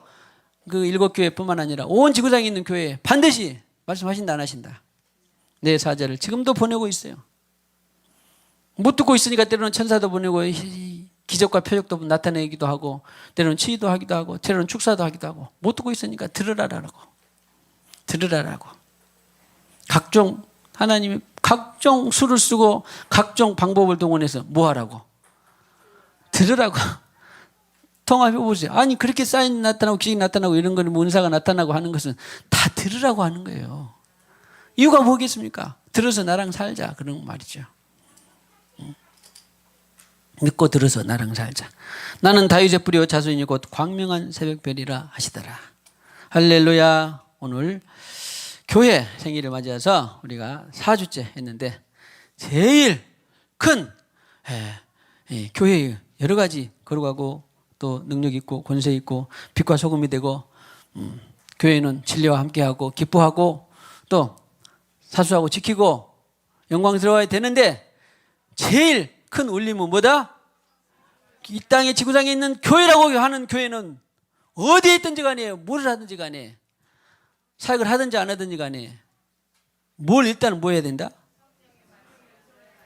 그 7교회뿐만 아니라 온 지구상에 있는 교회에 반드시 말씀하신다 안 하신다. 내 사자를 지금도 보내고 있어요. 못 듣고 있으니까 때로는 천사도 보내고 기적과 표적도 나타내기도 하고 때로는 치유도 하기도 하고 때로는 축사도 하기도 하고 못 듣고 있으니까 들으라라고 각종 하나님이 각종 수를 쓰고 각종 방법을 동원해서 뭐 하라고? 들으라고. 통합해 보세요. 아니 그렇게 사인이 나타나고 기적이 나타나고 이런 거는 은사가 나타나고 하는 것은 다 들으라고 하는 거예요. 이유가 뭐겠습니까? 들어서 나랑 살자 그런 말이죠. 믿고 들어서 나랑 살자. 나는 다윗의 뿌리요 자손이니 곧 광명한 새벽별이라 하시더라. 할렐루야. 오늘 교회 생일을 맞이해서 우리가 4주째 했는데 제일 큰 교회의 여러 가지 거룩하고 또 능력 있고 권세 있고 빛과 소금이 되고 교회는 진리와 함께하고 기뻐하고 또 사수하고 지키고 영광스러워야 되는데 제일 큰 울림은 뭐다? 이 땅에 지구상에 있는 교회라고 하는 교회는 어디에 있든지 간에 뭘 하든지 간에 사역을 하든지 안 하든지 간에 뭘 일단 뭐 해야 된다?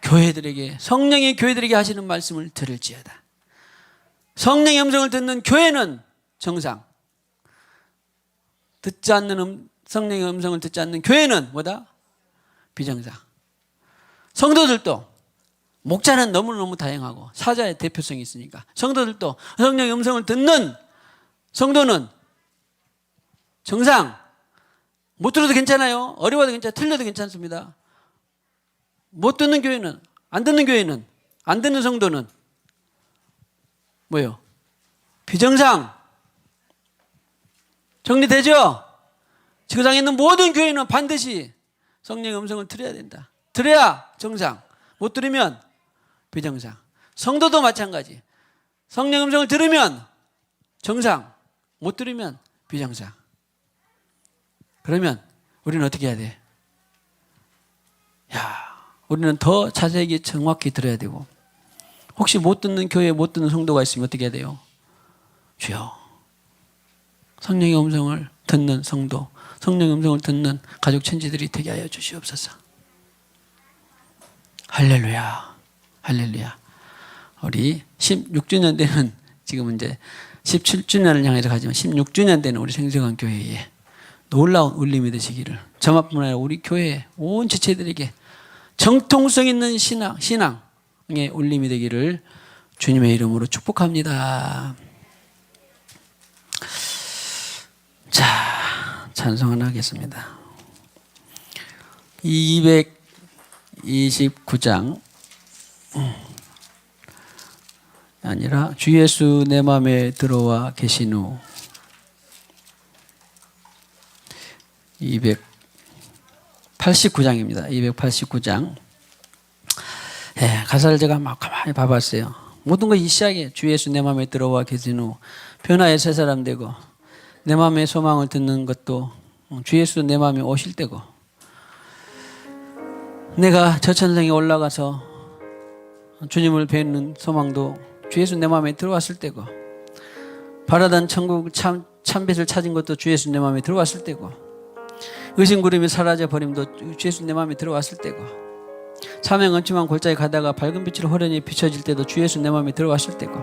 교회들에게, 성령의 교회들에게 하시는 말씀을 들을지어다. 성령의 음성을 듣는 교회는 정상, 듣지 않는 성령의 음성을 듣지 않는 교회는 뭐다? 비정상. 성도들도 목자는 너무너무 다양하고 사자의 대표성이 있으니까 성도들도 성령의 음성을 듣는 성도는 정상. 못 들어도 괜찮아요. 어려워도 괜찮아요. 틀려도 괜찮습니다. 못 듣는 교회는, 안 듣는 교회는, 안 듣는 성도는 뭐예요? 비정상. 정리되죠? 지구상에 있는 모든 교회는 반드시 성령의 음성을 들어야 된다. 들어야 정상. 못 들으면 비정상. 성도도 마찬가지. 성령의 음성을 들으면 정상. 못 들으면 비정상. 그러면 우리는 어떻게 해야 돼? 우리는 더 자세하게 정확히 들어야 되고, 혹시 못 듣는 교회에 못 듣는 성도가 있으면 어떻게 해야 돼요? 주여, 성령의 음성을 듣는 성도, 성령의 음성을 듣는 가족 천지들이 되게 하여 주시옵소서. 할렐루야, 할렐루야. 우리 16주년 되는, 지금은 이제 17주년을 향해서 가지만 16주년 되는 우리 생생한 교회에 놀라운 울림이 되시기를, 저만뿐 아니라 우리 교회 온 지체들에게 정통성 있는 신앙의 울림이 되기를 주님의 이름으로 축복합니다. 자, 찬송 하나 하겠습니다. 229장 아니라 주 예수 내 맘에 들어와 계신 후 289장입니다. 289장. 가사를 제가 막 가만히 봐봤어요. 모든 거 이 시작에 주 예수 내 마음에 들어와 계신 후 변화의 새 사람 되고, 내 마음의 소망을 듣는 것도 주 예수 내 마음에 오실 때고, 내가 저 천상에 올라가서 주님을 뵙는 소망도 주 예수 내 마음에 들어왔을 때고, 바라던 천국 참빛을 찾은 것도 주 예수 내 마음에 들어왔을 때고, 의심구름이 사라져 버림도 주 예수 내 마음에 들어왔을 때고, 사명 엄침한 골짜기 가다가 밝은 빛으로 호련히 비춰질 때도 주 예수 내 마음에 들어왔을 때고,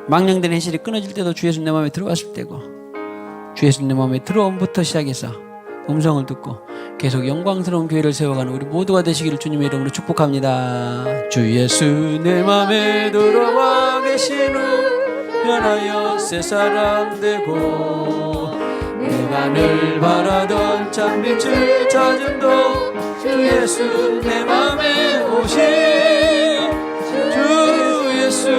망령된 해실이 끊어질 때도 주 예수 내 마음에 들어왔을 때고, 주 예수 내 마음에 들어옴부터 시작해서 음성을 듣고 계속 영광스러운 교회를 세워가는 우리 모두가 되시기를 주님의 이름으로 축복합니다. 주 예수 내 마음에 들어와 계신 후 변하여 새 사람 되고, 내가 늘 바라던 참빛을 찾음도 주 예수 내 맘에 오신, 주 예수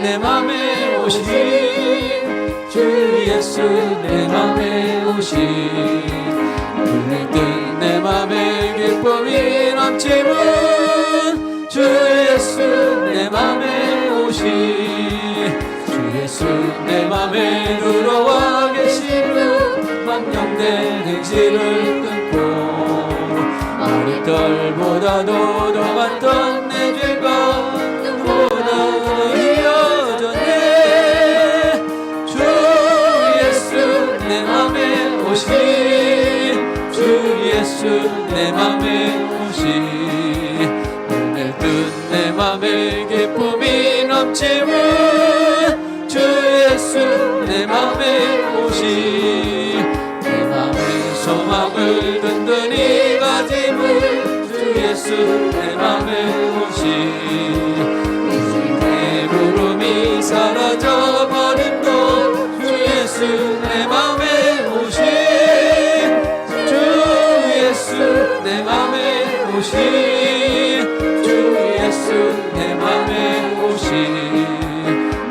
내 맘에 오신, 주 예수 내 맘에 오신, 눈을 뜬 내 맘에 기쁨이 넘치는 주 예수 내 맘에 오신, 주 예수 내 맘에 들어와 계시는 망령된 행실을 끊고, 머리털보다도 더 많던 내 죄가 눈보다 이어졌네. 주 예수 내 맘에 오신, 주 예수 내 맘에 오신, 오늘 뜬 내 맘에 기쁨이 넘치는 주 예수 내 맘에 오신, 소망을 든든히 가짐을 주 예수 내 맘에 오신, 내 구름이 사라져 버림도 주 예수 내 맘에 오신, 주 예수 내 맘에 오신, 주 예수 내 맘에 오신,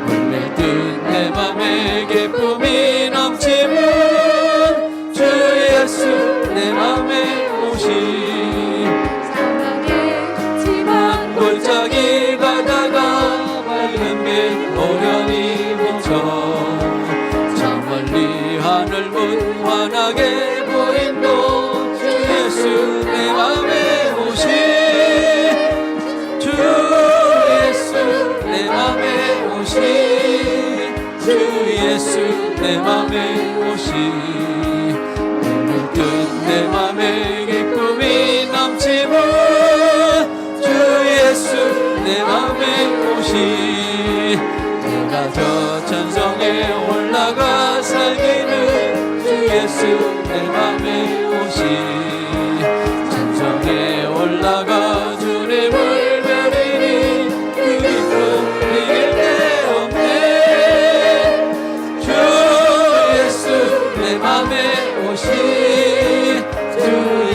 오늘 뜬 내 맘에 기쁨이 넘치는 주 예수 내 맘에 오신, 사랑했지만 골짜기 가다가 밝은 빛 오련히 비쳐, 저 멀리 주 예수 내 맘에 오시 물든 내 맘에 기쁨이 넘치고 주 예수 내 맘에 오시 내가 저 천성에 올라가 살기는 주 예수 내 맘에 오시 천성에 올라가 주님을 뵈리니 그 기쁨 이길 데 없네 주 예수 내 맘에 오시 주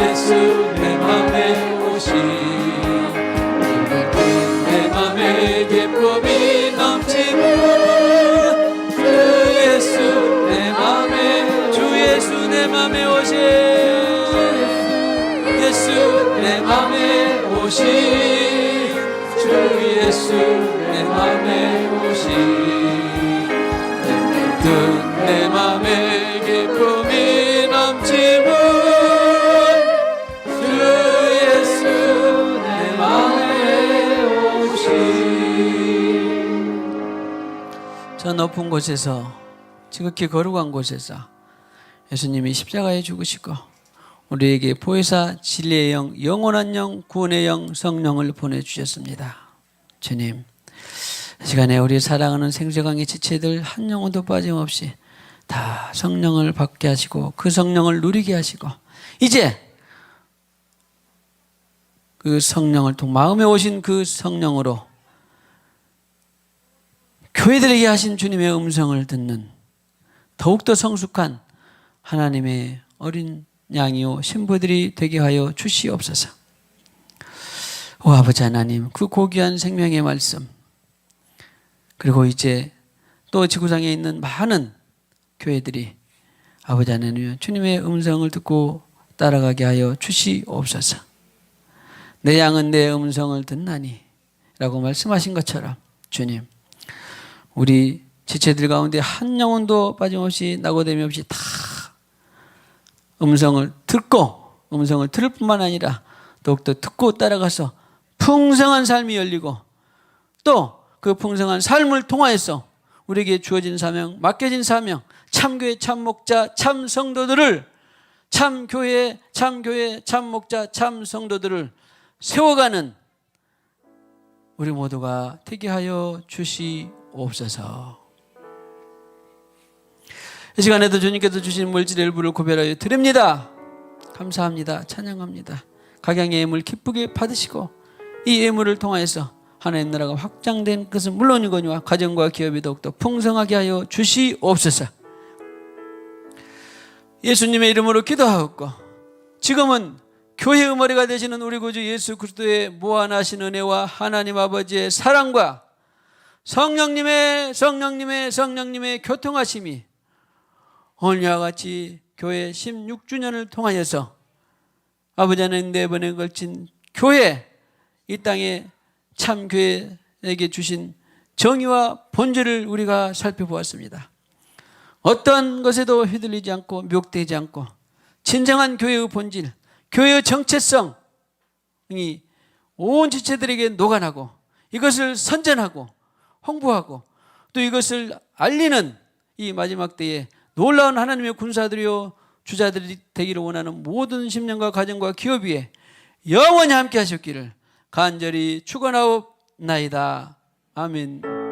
예수 내 맘에 오시 내 맘에 기쁨이 넘치고 주 예수 내 맘에 주 예수 내 맘에 오시 예수 내 맘에 오시 주 예수 내 맘에 오시 내 맘에 기쁨이 넘치고 주 예수 내 맘에 오시 저 높은 곳에서 지극히 거룩한 곳에서 예수님이 십자가에 죽으시고 우리에게 보혜사 진리의 영, 영원한 영, 구원의 영, 성령을 보내주셨습니다. 주님, 이 시간에 우리 사랑하는 생수강의 지체들 한 영혼도 빠짐없이 다 성령을 받게 하시고 그 성령을 누리게 하시고 이제 그 성령을 통해 마음에 오신 그 성령으로 교회들에게 하신 주님의 음성을 듣는 더욱더 성숙한 하나님의 어린 양이요 신부들이 되게 하여 주시옵소서. 오 아버지 하나님, 그 고귀한 생명의 말씀 그리고 이제 또 지구상에 있는 많은 교회들이 아버지 하나님 주님의 음성을 듣고 따라가게 하여 주시옵소서. 내 양은 내 음성을 듣나니 라고 말씀하신 것처럼 주님 우리 지체들 가운데 한 영혼도 빠짐없이 낙오됨이 없이 다 음성을 듣고 음성을 들을 뿐만 아니라 더욱더 듣고 따라가서 풍성한 삶이 열리고 또 그 풍성한 삶을 통하여서 우리에게 주어진 사명, 맡겨진 사명, 참교회, 참목자, 참성도들을 참교회, 참목자, 참성도들을 세워가는 우리 모두가 되게 하여 주시옵소서. 이 시간에도 주님께서 주신 물질의 일부를 구별하여 드립니다. 감사합니다. 찬양합니다. 각양의 예물 기쁘게 받으시고 이 예물을 통하여서 하나님 나라가 확장된 것은 물론이거니와 가정과 기업이 더욱더 풍성하게 하여 주시옵소서. 예수님의 이름으로 기도하옵고 지금은 교회 의머리가 되시는 우리 구주 예수 그리스도의 무한하신 은혜와 하나님 아버지의 사랑과 성령님의 교통하심이 오늘과 같이 교회 16주년을 통하여서 아버지 하나님 네 번에 걸친 교회 이 땅에 참교회에게 주신 정의와 본질을 우리가 살펴보았습니다. 어떤 것에도 휘둘리지 않고 미혹되지 않고 진정한 교회의 본질, 교회의 정체성이 온 지체들에게 녹아나고 이것을 선전하고 홍보하고 또 이것을 알리는 이 마지막 때에 놀라운 하나님의 군사들이요 주자들이 되기를 원하는 모든 심령과 가정과 기업 위에 영원히 함께 하셨기를 간절히 축원하옵나이다. 아멘.